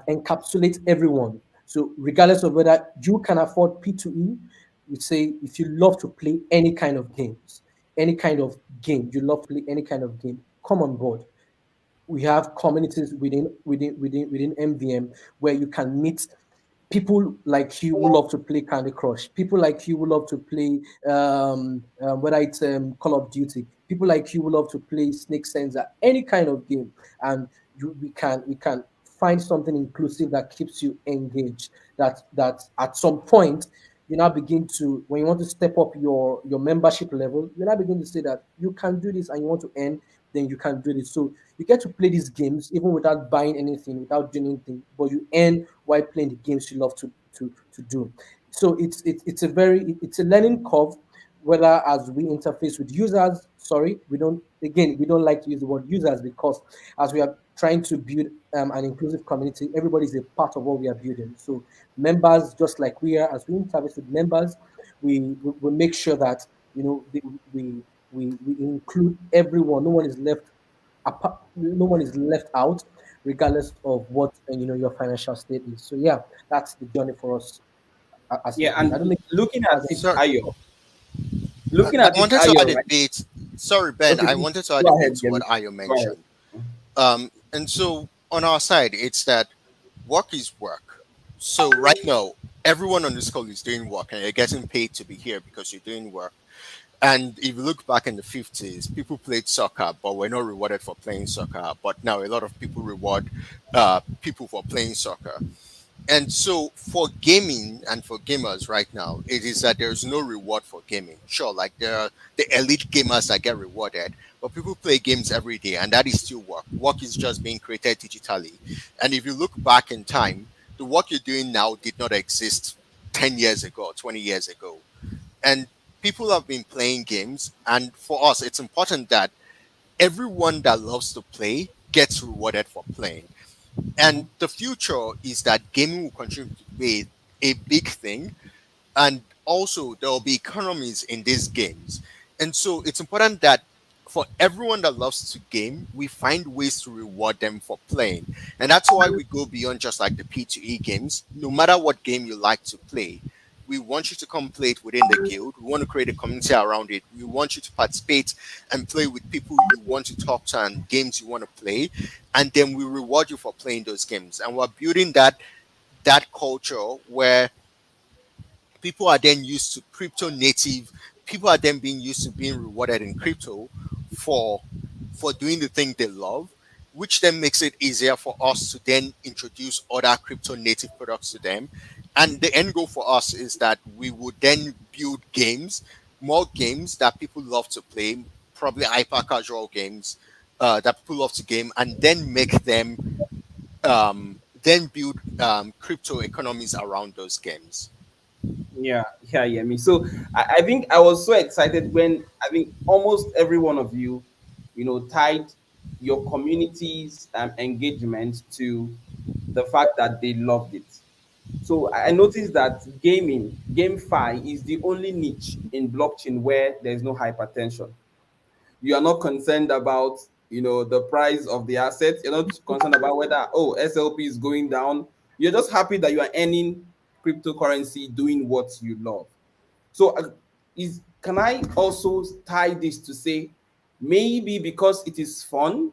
G: encapsulates everyone. So regardless of whether you can afford P2E, we say if you love to play any kind of games, any kind of game, you love to play any kind of game, come on board. We have communities within MVM where you can meet people like you who love to play Candy Crush, people like you who love to play whether it's Call of Duty, people like you who love to play Snake Sensor, any kind of game, and we can find something inclusive that keeps you engaged. That at some point you now begin to, when you want to step up your membership level, you now begin to say that you can do this and you want to earn, then you can do this. So you get to play these games even without buying anything, without doing anything, but you earn while playing the games you love to do. So it's a learning curve, whether as we interface with users. Sorry, we don't like to use the word users, because as we are trying to build an inclusive community, everybody is a part of what we are building. So members, just like we are, as we interface with members, we make sure that we include everyone. No one is left apart, no one is left out, regardless of what your financial state is. So yeah, that's the journey for us as a
A: Yeah,
G: build. I
A: and
G: don't think
A: looking
G: it
A: at
G: has
A: it,
F: Sorry,
A: Ayo,
F: I,
A: looking
F: I
A: at it,
F: wanted to add
A: Ayo,
F: a
A: right?
F: bit. Sorry, Ben,
A: Okay,
F: I
A: please
F: wanted to add a
A: go
F: bit
A: ahead,
F: to what
A: Gami.
F: Ayo
A: Go ahead.
F: mentioned. And so on our side, it's that work is work. So right now, everyone on this call is doing work, and you're getting paid to be here because you're doing work. And if you look back in the 50s, people played soccer, but were not rewarded for playing soccer. But now a lot of people reward people for playing soccer. And so for gaming and for gamers right now, it is that there's no reward for gaming. Sure, like there are the elite gamers that get rewarded, but people play games every day, and that is still work. Work is just being created digitally. And if you look back in time, the work you're doing now did not exist 10 years ago, 20 years ago. And people have been playing games. And for us, it's important that everyone that loves to play gets rewarded for playing. And the future is that gaming will continue to be a big thing. and also there will be economies in these games. And so it's important that for everyone that loves to game, we find ways to reward them for playing. And that's why we go beyond just like the P2E games. No matter what game you like to play, we want you to come play it within the guild. We want to create a community around it. We want you to participate and play with people you want to talk to and games you want to play. And then we reward you for playing those games. And we're building that culture where people are then used to crypto native, people are then being used to being rewarded in crypto for doing the thing they love, which then makes it easier for us to then introduce other crypto native products to them. And the end goal for us is that we would then build games, more games that people love to play, probably hyper casual games that people love to game, and then make them then build crypto economies around those games.
A: Yeah, me. So I think I was so excited when I think almost every one of you, tied your community's engagement to the fact that they loved it. So I noticed that GameFi is the only niche in blockchain where there's no hypertension. You are not concerned about the price of the assets. You're not concerned about whether SLP is going down. You're just happy that you are earning cryptocurrency doing what you love. So is can I also tie this to say maybe because it is fun,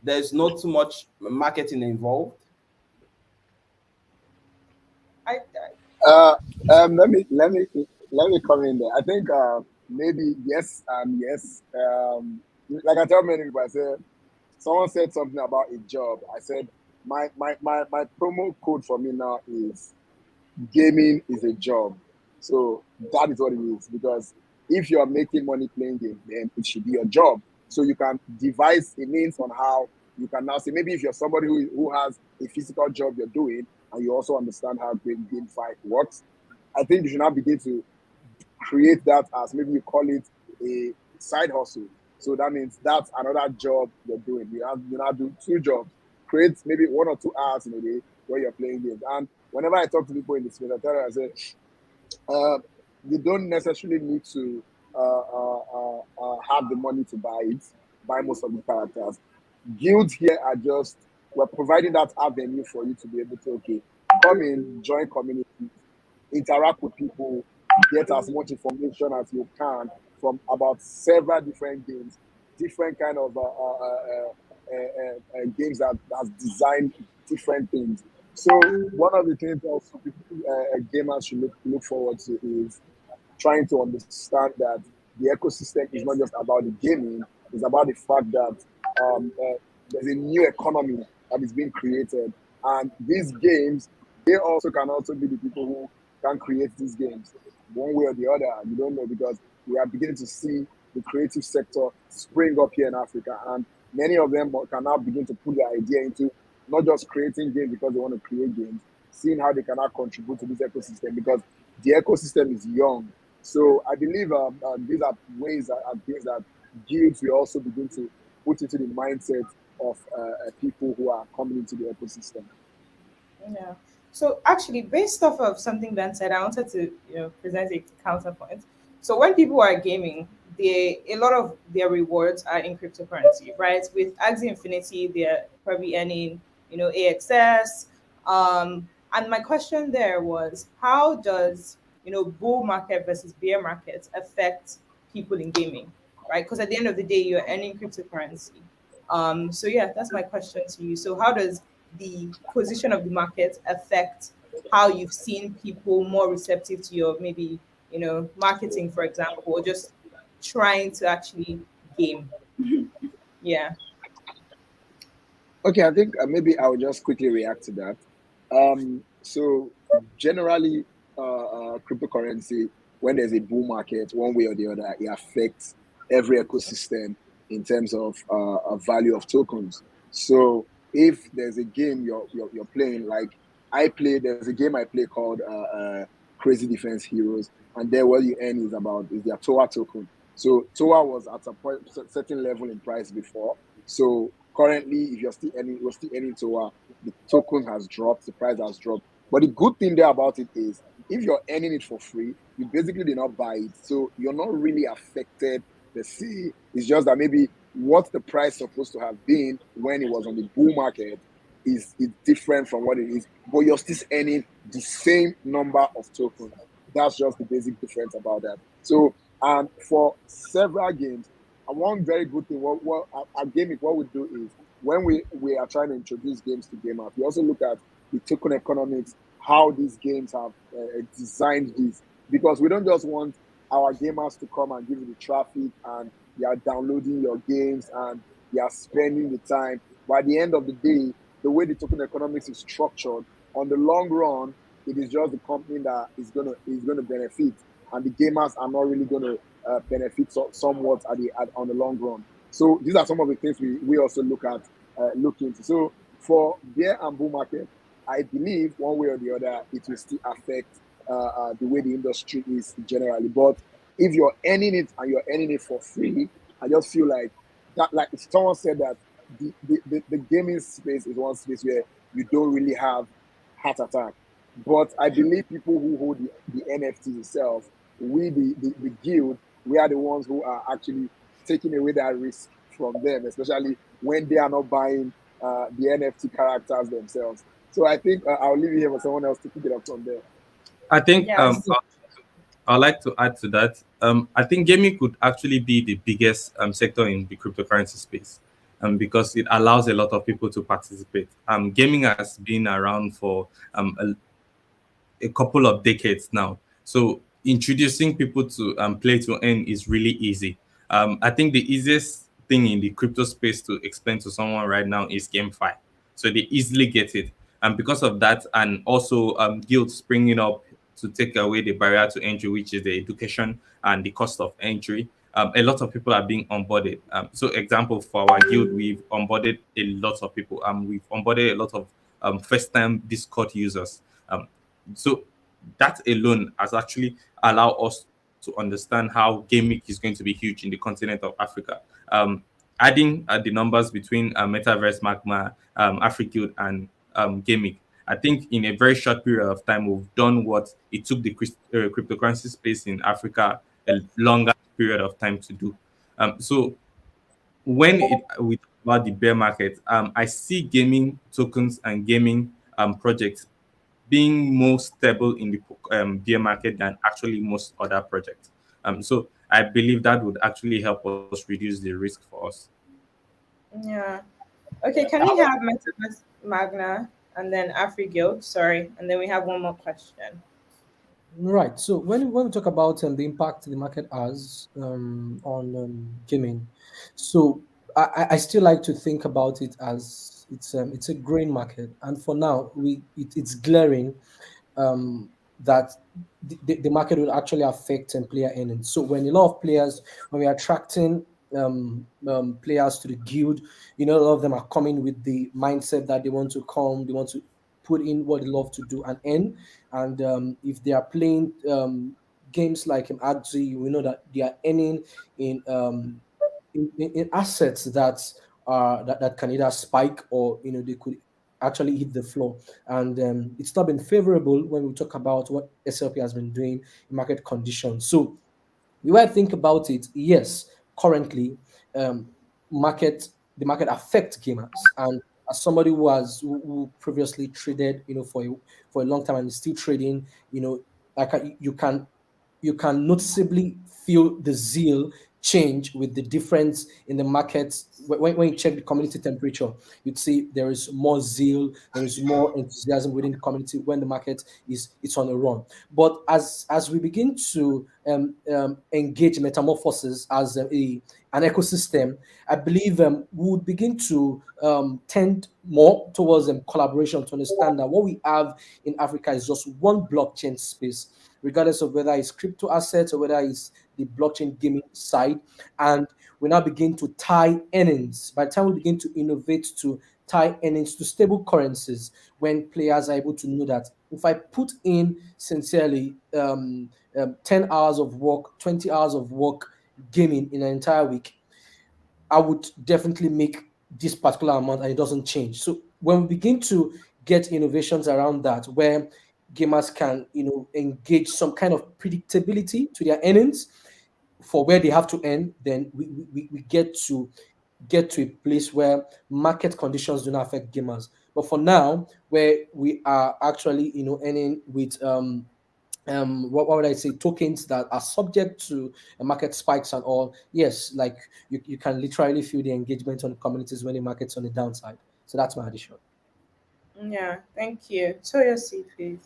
A: there's not too much marketing involved?
B: I
D: Let me come in there. I think maybe yes and yes. Like I tell many people, I said someone said something about a job. I said my promo code for me now is gaming is a job. So that is what it is. Because if you are making money playing games, then it should be your job. So you can devise a means on how you can now say maybe if you're somebody who has a physical job you're doing and you also understand how GameFi works, I think you should now begin to create that as maybe you call it a side hustle. So that means that's another job you're doing. You now do two jobs. Create maybe 1 or 2 hours in a day where you're playing games. And whenever I talk to people in the space, I tell them, I say, you don't necessarily need to have the money to buy most of the characters. Guilds here are just, we're providing that avenue for you to be able to, okay, come in, join community, interact with people, get as much information as you can from about several different games, different kind of games that has designed different things. So one of the things also people, gamers should look forward to is trying to understand that the ecosystem is not just about the gaming, it's about the fact that there's a new economy that is being created. And these games, they also can also be the people who can create these games one way or the other. You don't know, because we are beginning to see the creative sector spring up here in Africa. And many of them can now begin to put their idea into not just creating games because they want to create games, seeing how they can now contribute to this ecosystem, because the ecosystem is young. So I believe these are ways and things that guilds will also begin to put into the mindset of people who are coming into the ecosystem.
B: Yeah. So actually, based off of something Ben said, I wanted to present a counterpoint. So when people are gaming, a lot of their rewards are in cryptocurrency, right? With Axie Infinity, they're probably earning AXS. And my question there was, how does bull market versus bear market affect people in gaming, right? Because at the end of the day, you're earning cryptocurrency. So yeah, that's my question to you. So how does the position of the market affect how you've seen people more receptive to your maybe marketing, for example, or just trying to actually game? Yeah.
D: Okay, I think maybe I'll just quickly react to that. So generally, cryptocurrency, when there's a bull market, one way or the other, it affects every ecosystem in terms of a value of tokens. So if there's a game you're playing, like there's a game I play called Crazy Defense Heroes, and there what you earn is their TOA token. So TOA was at a certain level in price before. So currently, if you're still earning TOA, the token has dropped, the price has dropped. But the good thing there about it is if you're earning it for free, you basically did not buy it. So you're not really affected per se. It's just that maybe what the price supposed to have been when it was on the bull market is different from what it is, but you're still earning the same number of tokens. That's just the basic difference about that. So, for several games, and one very good thing, what at Gamic, what we do is when we are trying to introduce games to Game App, we also look at the token economics, how these games have designed this, because we don't just want our gamers to come and give you the traffic and they are downloading your games and they are spending the time. But at the end of the day, the way the token economics is structured, on the long run, it is just the company that is gonna benefit, and the gamers are not really gonna benefit somewhat on the long run. So these are some of the things we also look into. So for bear and bull market, I believe one way or the other it will still affect the way the industry is generally. But if you're earning it and you're earning it for free, I just feel like that, like someone said, that the gaming space is one space where you don't really have heart attack. But I believe people who hold the NFTs itself, the guild, we are the ones who are actually taking away that risk from them, especially when they are not buying the NFT characters themselves. So I think I'll leave it here for someone else to pick it up from there.
C: I think
B: Yes.
C: I'd like to add to that. I think gaming could actually be the biggest sector in the cryptocurrency space, because it allows a lot of people to participate. Gaming has been around for a couple of decades now. So introducing people to play to earn is really easy. I think the easiest thing in the crypto space to explain to someone right now is GameFi. So they easily get it. And because of that, and also guilds springing up to take away the barrier to entry, which is the education and the cost of entry, a lot of people are being onboarded. So, example, for our guild, we've onboarded a lot of people. We've onboarded a lot of first-time Discord users. So that alone has actually allowed us to understand how gaming is going to be huge in the continent of Africa. Adding the numbers between Metaverse, Magma, AfriGuild, and Gaming, I think in a very short period of time, we've done what it took the cryptocurrency space in Africa a longer period of time to do. So when we talk about the bear market, I see gaming tokens and gaming projects being more stable in the bear market than actually most other projects. So I believe that would actually help us reduce the risk for us.
B: Yeah. Okay, can we have Metaverse Magna and then Afri Guild? Sorry. And then we have one more question.
G: Right. So when we talk about the impact the market has on gaming, so I still like to think about it as it's a growing market, and for now it's glaring that the market will actually affect player earnings. So when a lot of players, when we're attracting players to the guild, a lot of them are coming with the mindset that they want to come, they want to put in what they love to do and earn. And if they are playing games like Agzi, we know that they are earning in in assets that can either spike or they could actually hit the floor. And it's not been favorable when we talk about what SLP has been doing in market conditions. So the way I think about it, yes, currently, um, market the market affects gamers, and as somebody who previously traded, for a long time and is still trading, like you can noticeably feel the zeal change with the difference in the markets. When you check the community temperature, you'd see there is more zeal, there is more enthusiasm within the community when the market it's on a run. But as we begin to engage metamorphosis as an ecosystem, I believe we would begin to tend more towards collaboration, to understand that what we have in Africa is just one blockchain space, regardless of whether it's crypto assets or whether it's the blockchain gaming side. And we now begin to tie earnings. By the time we begin to innovate to tie earnings to stable currencies, when players are able to know that if I put in sincerely 10 hours of work, 20 hours of work gaming in an entire week, I would definitely make this particular amount and it doesn't change. So when we begin to get innovations around that, where gamers can, engage some kind of predictability to their earnings for where they have to earn, then we get to a place where market conditions do not affect gamers. But for now, where we are actually, earning with what would I say, tokens that are subject to market spikes and all, yes, like you can literally feel the engagement on the communities when the market's on the downside. So that's my addition.
B: Yeah, thank you. So your seat, please.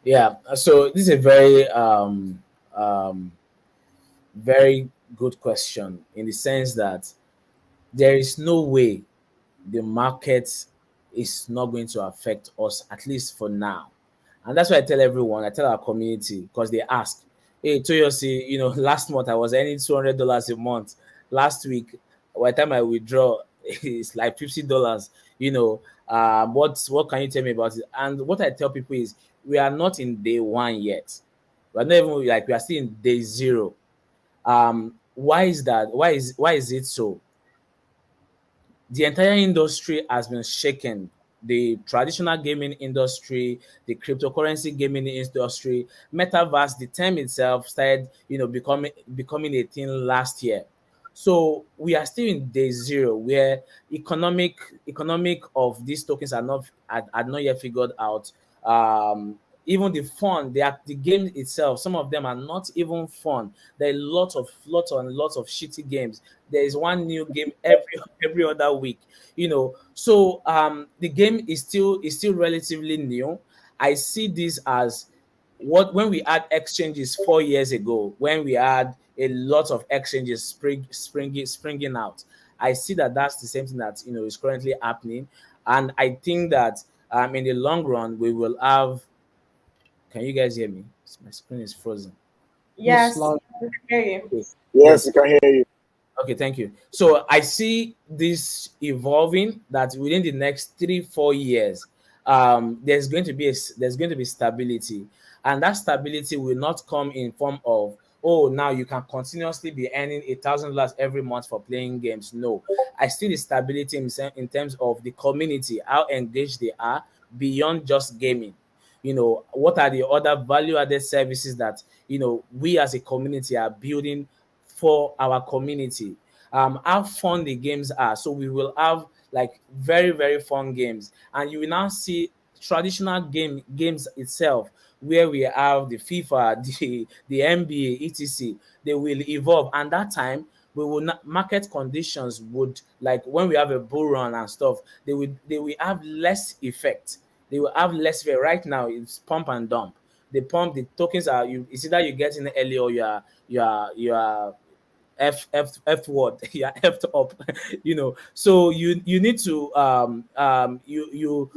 E: Yeah. So this is a um, very good question in the sense that there is no way the market is not going to affect us, at least for now. And that's why I tell everyone, I tell our community, because they ask, hey, Toyosi, last month I was earning $200 a month. Last week, by the time I withdraw, it's like $50. What can you tell me about it? And what I tell people is, we are not in day one yet. We're not even like, we are still in day zero. Why is that? Why is it so? The entire industry has been shaken. The traditional gaming industry, the cryptocurrency gaming industry, metaverse, the term itself started, becoming a thing last year. So we are still in day zero where economic of these tokens are not yet figured out. Um, Even the game itself, some of them are not even fun. There are lots of shitty games. There is one new game every other week. So the game is still relatively new. I see this as what when we had exchanges 4 years ago, when we had a lot of exchanges springing out. I see that that's the same thing that is currently happening, and I think that in the long run we will have. Can you guys hear me? My screen is frozen.
G: Yes,
B: Yes,
G: loud.
B: I can hear you.
E: Okay.
D: Yes,
E: Yes.
D: we can hear you.
E: Okay, thank you. So I see this evolving that within the next 3-4 years, there's going to be stability, and that stability will not come in form of, oh, now you can continuously be earning $1,000 every month for playing games. No, I see the stability in terms of the community, how engaged they are beyond just gaming. What are the other value added services that we as a community are building for our community, how fun the games are. So we will have like very, very fun games, and you will now see traditional games itself, where we have the FIFA, the NBA, etc. They will evolve, and that time we will not, market conditions would, like when we have a bull run and stuff, they will have less effect. They will have less effect. Right now it's pump and dump. They pump the tokens, are you, it's either you get in early or you are F word, yeah, F up. So you need to you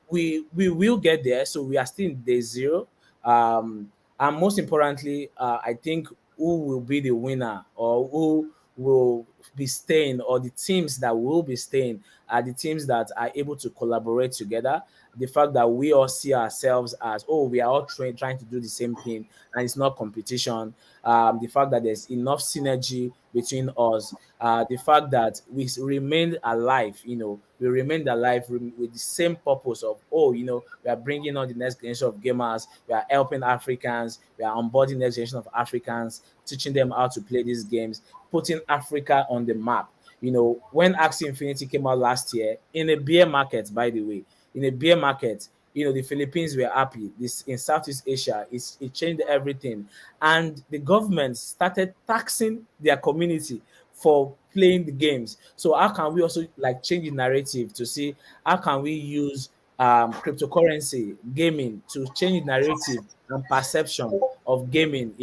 E: we will get there. So we are still in day zero. And most importantly, I think who will be the winner, or who will be staying, or the teams that will be staying, are the teams that are able to collaborate together. The fact that we all see ourselves as, oh, we are all trying to do the same thing, and it's not competition. The fact that there's enough synergy between us, the fact that we remained alive, we remained alive with the same purpose of, oh, we are bringing on the next generation of gamers, we are helping Africans, we are onboarding next generation of Africans, teaching them how to play these games, putting Africa on the map. When Axie Infinity came out last year in a bear market, by the way, in a bear market, the Philippines were happy. This in Southeast Asia, it changed everything, and the government started taxing their community for playing the games. So how can we also like change the narrative to see how can we use cryptocurrency gaming to change the narrative and perception of gaming,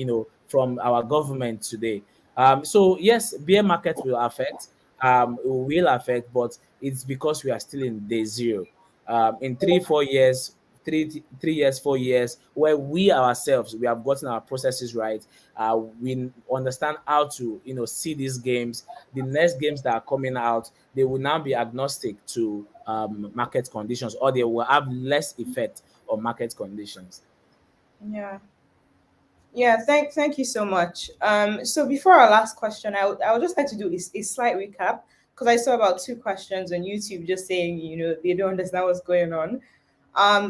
E: from our government today. So yes, bear market will affect, but it's because we are still in day zero. In 3-4 years, 3 years, 4 years, where we ourselves we have gotten our processes right, we understand how to see these games. The next games that are coming out, they will now be agnostic to market conditions, or they will have less effect on market conditions.
B: Yeah. Yeah, thank you so much. So before our last question, I would just like to do a slight recap, because I saw about two questions on YouTube just saying, they don't understand what's going on.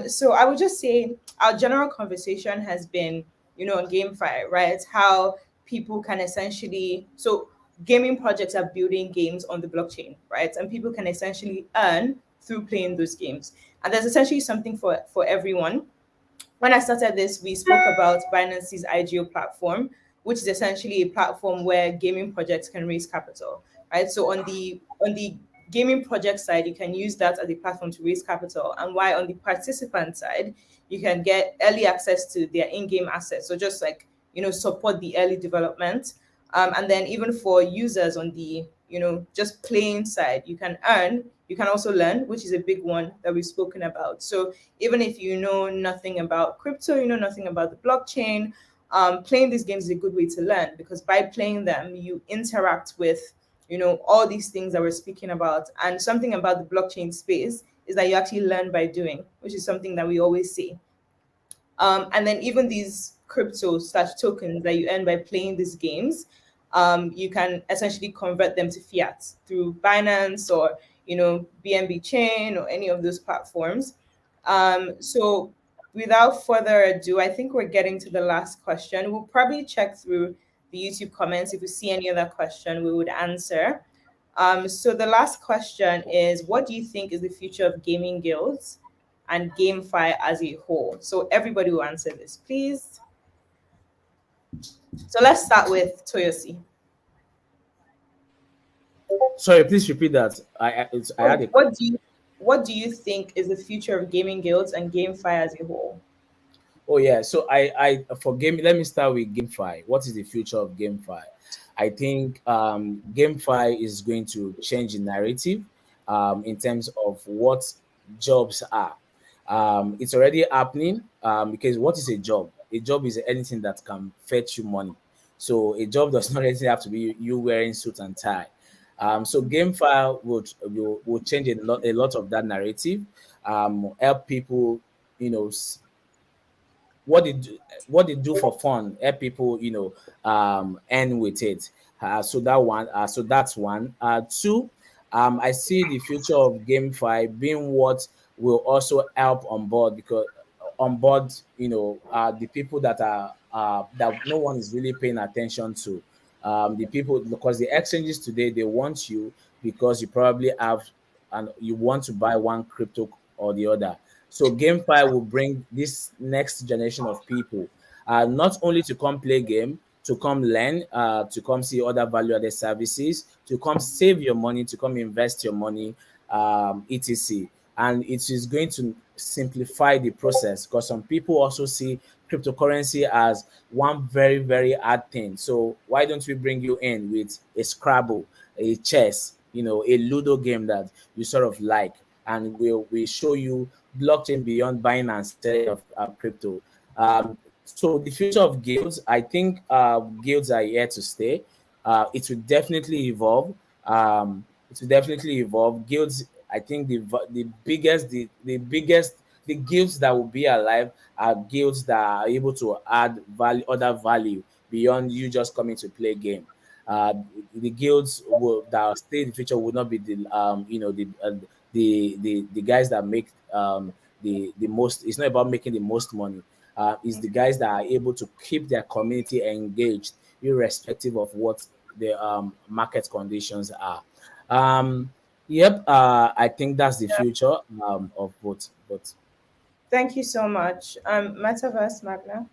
B: So I would just say our general conversation has been, on GameFi, right? How people can essentially, so gaming projects are building games on the blockchain, right? And people can essentially earn through playing those games. And there's essentially something for everyone. When I started this, we spoke about Binance's IGO platform, which is essentially a platform where gaming projects can raise capital, right? So on the gaming project side, you can use that as a platform to raise capital, and while on the participant side, you can get early access to their in-game assets. So just like support the early development, and then even for users on the just playing side, you can earn, you can also learn, which is a big one that we've spoken about. So even if you know nothing about crypto, you know nothing about the blockchain, playing these games is a good way to learn, because by playing them, you interact with, all these things that we're speaking about. And something about the blockchain space is that you actually learn by doing, which is something that we always say. And then even these crypto slash tokens that you earn by playing these games, you can essentially convert them to fiat through Binance or BNB chain or any of those platforms. So without further ado, I think we're getting to the last question. We'll probably check through the YouTube comments. If we see any other question, we would answer. So the last question is, what do you think is the future of gaming guilds and GameFi as a whole? So everybody will answer this, please. So let's start with Toyosi.
E: Sorry, please repeat that. I had a.
B: What do you think is the future of gaming guilds and GameFi as a whole?
E: Oh yeah, so for game. Let me start with GameFi. What is the future of GameFi? I think GameFi is going to change the narrative in terms of what jobs are. It's already happening because what is a job? A job is anything that can fetch you money. So a job does not necessarily have to be you wearing suit and tie. So GameFi will change a lot of that narrative, help people, you know, what they do, what they do for fun, help people, earn with it. So that's one. Two, I see the future of GameFi being what will also help on board, because on board, the people that no one is really paying attention to. The people, because the exchanges today, they want you because you probably have, and you want to buy one crypto or the other. So GameFi will bring this next generation of people, not only to come play game, to come learn, to come see other value-added services, to come save your money, to come invest your money, etc. And it is going to simplify the process, because some people also see cryptocurrency as one very, very hard thing. So why don't we bring you in with a Scrabble, a chess, a Ludo game that you sort of like, and we'll show you blockchain beyond Binance instead of crypto. So the future of guilds, I think guilds are here to stay. It will definitely evolve. Guilds, I think the guilds that will be alive are guilds that are able to add other value beyond you just coming to play game. Uh, the guilds that will stay in the future will not be the guys that make the most. It's not about making the most money. It's the guys that are able to keep their community engaged, irrespective of what the market conditions are. Yep, I think that's the future of both. But
B: Thank you so much. Metaverse Magna.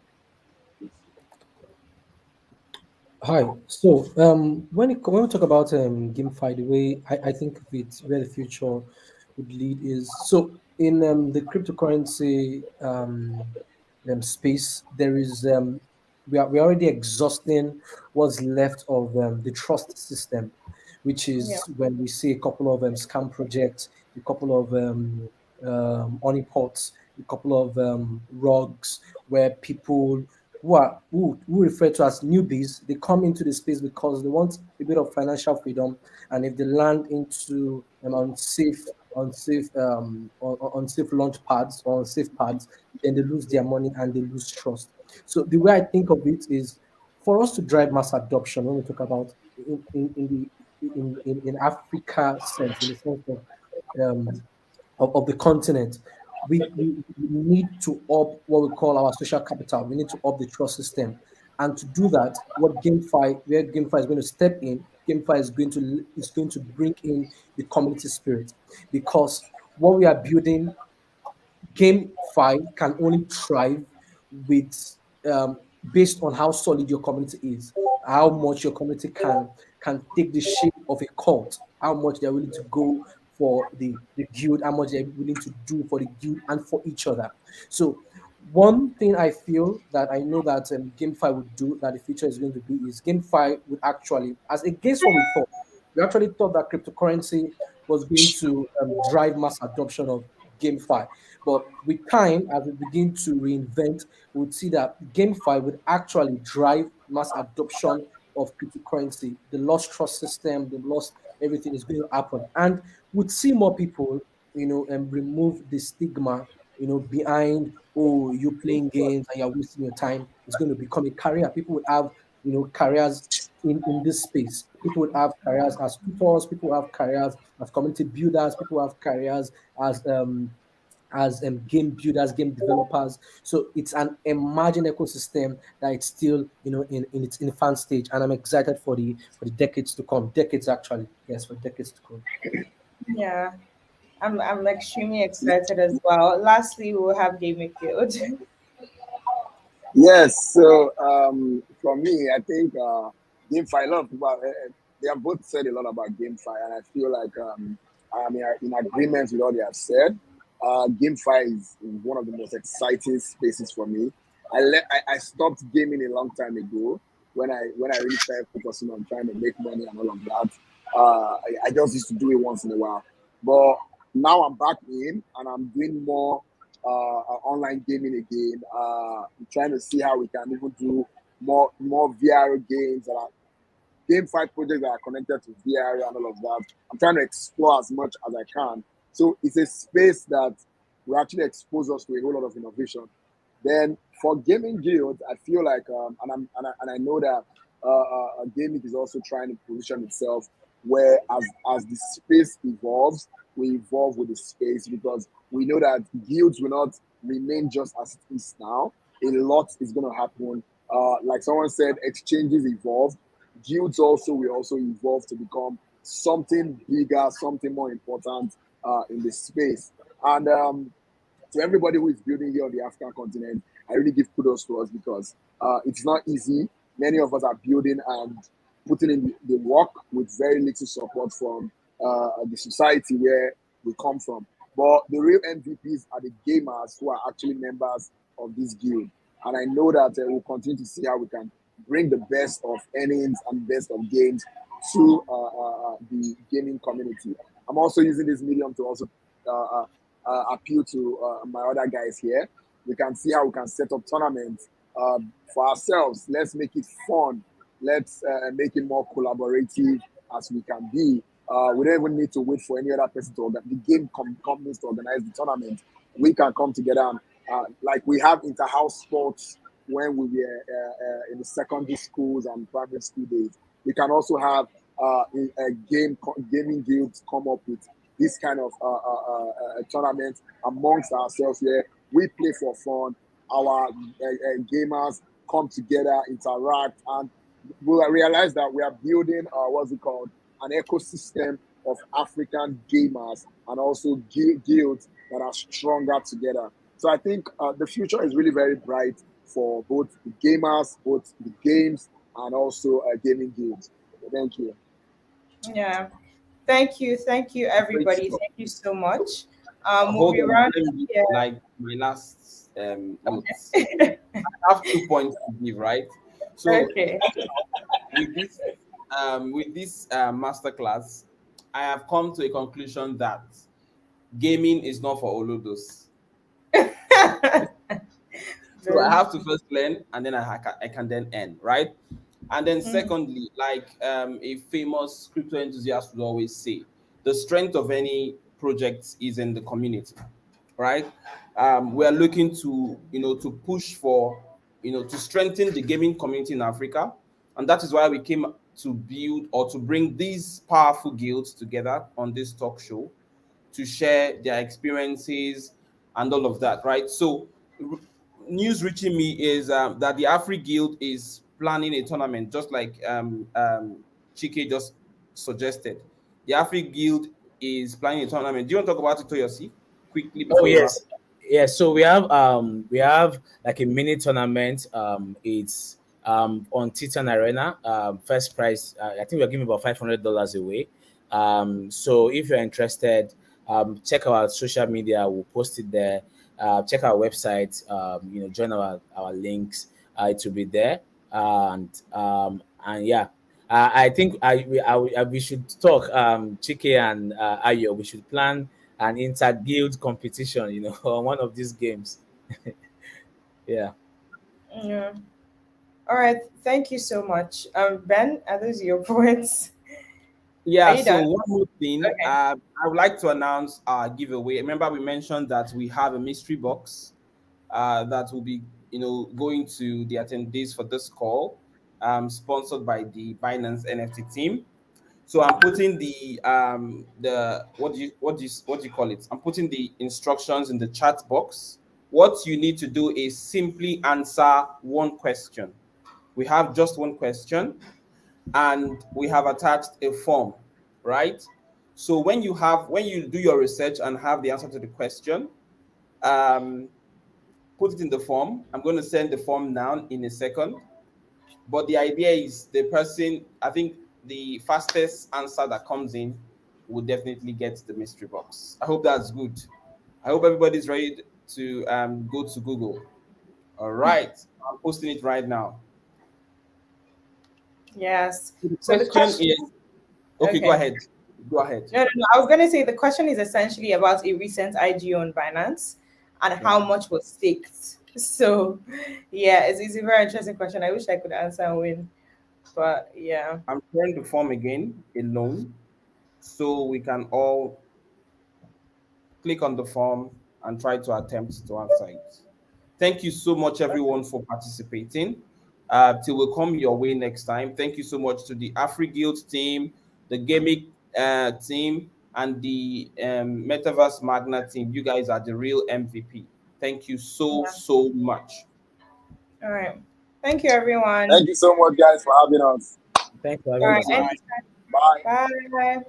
G: Hi. So, when we talk about GameFi, the way I think of it, where the future would lead is, so in the cryptocurrency space, there is we're already exhausting what's left of the trust system, which
B: Yeah.
G: is when we see a couple of scam projects, a couple of honeypots, a couple of rugs, where people who refer to as newbies, they come into the space because they want a bit of financial freedom, and if they land into unsafe launch pads or unsafe pads, then they lose their money and they lose trust. So the way I think of it is, for us to drive mass adoption, when we talk about in Africa sense, in the sense of the continent, we need to up what we call our social capital. We need to up the trust system. And to do that, where GameFi is going to step in, GameFi is going to bring in the community spirit, because what we are building, GameFi can only thrive with um, based on how solid your community is, how much your community can take the shape of a cult, how much they're willing to go for the guild, how much they're willing to do for the guild and for each other. So one thing I feel that I know that GameFi would do, that the future is going to be, is GameFi would actually, as against what we thought, we actually thought that cryptocurrency was going to drive mass adoption of GameFi. But with time, as we begin to reinvent, we would see that GameFi would actually drive mass adoption of cryptocurrency. The lost trust system, the lost everything is going to happen. And we'd see more people, and remove the stigma, behind, oh, you're playing games and you're wasting your time. It's going to become a career. People would have, careers in this space. People would have careers as tutors, people have careers as community builders, people have careers as game builders, game developers. So it's an emerging ecosystem that it's still, in its infant stage, and I'm excited for the decades to come. Decades, actually, yes, for decades to come.
B: Yeah, I'm extremely excited as well. Lastly, we'll have Gamic Guild.
D: Yes, so for me, I think GameFi, a lot of people, they have both said a lot about GameFi, and I feel like I'm in agreement with all they have said. GameFi is one of the most exciting spaces for me. I stopped gaming a long time ago when I really started focusing on trying to make money and all of that. I just used to do it once in a while, but now I'm back in and I'm doing more online gaming again. Trying to see how we can even do more VR games that are GameFi projects that are connected to VR and all of that. I'm trying to explore as much as I can. So it's a space that will actually expose us to a whole lot of innovation. Then for gaming guilds, I feel like, and I know that gaming is also trying to position itself where as the space evolves, we evolve with the space, because we know that guilds will not remain just as it is now. A lot is going to happen. Like someone said, exchanges evolve. Guilds also will also evolve to become something bigger, something more important in the space. And to everybody who is building here on the African continent, I really give kudos to us, because it's not easy. Many of us are building and putting in the work with very little support from the society where we come from. But the real MVPs are the gamers who are actually members of this guild. And I know that we'll continue to see how we can bring the best of earnings and best of games to the gaming community. I'm also using this medium to also appeal to my other guys here. We can see how we can set up tournaments for ourselves. Let's make it fun. Let's make it more collaborative as we can be. We don't even need to wait for any other person to organize the game companies to organize the tournament. We can come together and like we have inter-house sports when we were in the secondary schools and primary school days. We can also have gaming guilds come up with this kind of tournament amongst ourselves where we play for fun. Our gamers come together, interact, and we'll realize that we are building what's it called, an ecosystem of African gamers and also guilds that are stronger together. So I think the future is really very bright for both the gamers, both the games, and also gaming guilds. Thank you.
B: Yeah. Thank you,
A: Great
B: everybody.
A: stuff.
B: Thank you so much. We'll
A: Hold
B: be
A: on,
B: running
A: let me
B: here.
A: like my last notes. I have 2 points to give, right? So
B: Okay.
A: with this masterclass, I have come to a conclusion that gaming is not for Olodos. So I
B: Very
A: have to first learn, and then I can then earn, right? And then
B: mm,
A: secondly, like a famous crypto enthusiast would always say, the strength of any project is in the community, right? We are looking to to push for to strengthen the gaming community in Africa, and that is why we came to build or to bring these powerful guilds together on this talk show to share their experiences, and all of that, right? So news reaching me is that the Afri Guild is planning a tournament, just like Chike just suggested. The Afri Guild is planning a tournament. Do you want to talk about it, Toyosi, quickly
E: Oh
A: before we wrap?
E: yes, yes. So we have like a mini tournament. It's on Titan Arena. First prize. I think we're giving about $500 away. So if you're interested, check our social media. We'll post it there. Check our website. Join our links. It will be there. And yeah. I think we should talk, Chike and Ayo. We should plan an inter-guild competition, on one of these games. Yeah.
B: Yeah. All right. Thank you so much. Ben, are those your points? Are
A: Yeah,
B: you
A: so
B: done?
A: one more thing,
B: Okay.
A: I would like to announce our giveaway. Remember, we mentioned that we have a mystery box that will be, going to the attendees for this call, sponsored by the Binance NFT team. So I'm putting the what do you call it? I'm putting the instructions in the chat box. What you need to do is simply answer one question. We have just one question, and we have attached a form, right? So when you do your research and have the answer to the question, um, put it in the form. I'm going to send the form now in a second. But the idea is the person, I think the fastest answer that comes in will definitely get the mystery box. I hope that's good. I hope everybody's ready to go to Google. All right. I'm posting it right now.
B: Yes.
A: So the
B: So the
A: question
B: question,
A: is, okay, go
B: okay.
A: ahead. Go ahead.
B: No, no, no. I was going to say the question is essentially about a recent IGO on Binance and
A: Yeah.
B: how much was staked. So, yeah, it's a very interesting question. I wish I could answer and win, but yeah.
A: I'm sharing the form again alone so we can all click on the form and try to attempt to answer it. Thank you so much, everyone, for participating. Till we come your way next time. Thank you so much to the Afri Guild team, the Gamic team, and the Metaverse Magna team. You guys are the real MVP. Thank you so,
B: Yeah.
A: so much.
B: All right. Thank you, everyone.
D: Thank you so much, guys, for having us.
E: Thanks for
B: All
E: having
B: right.
E: us.
A: Bye.
B: Anytime.
D: Bye.
B: Bye.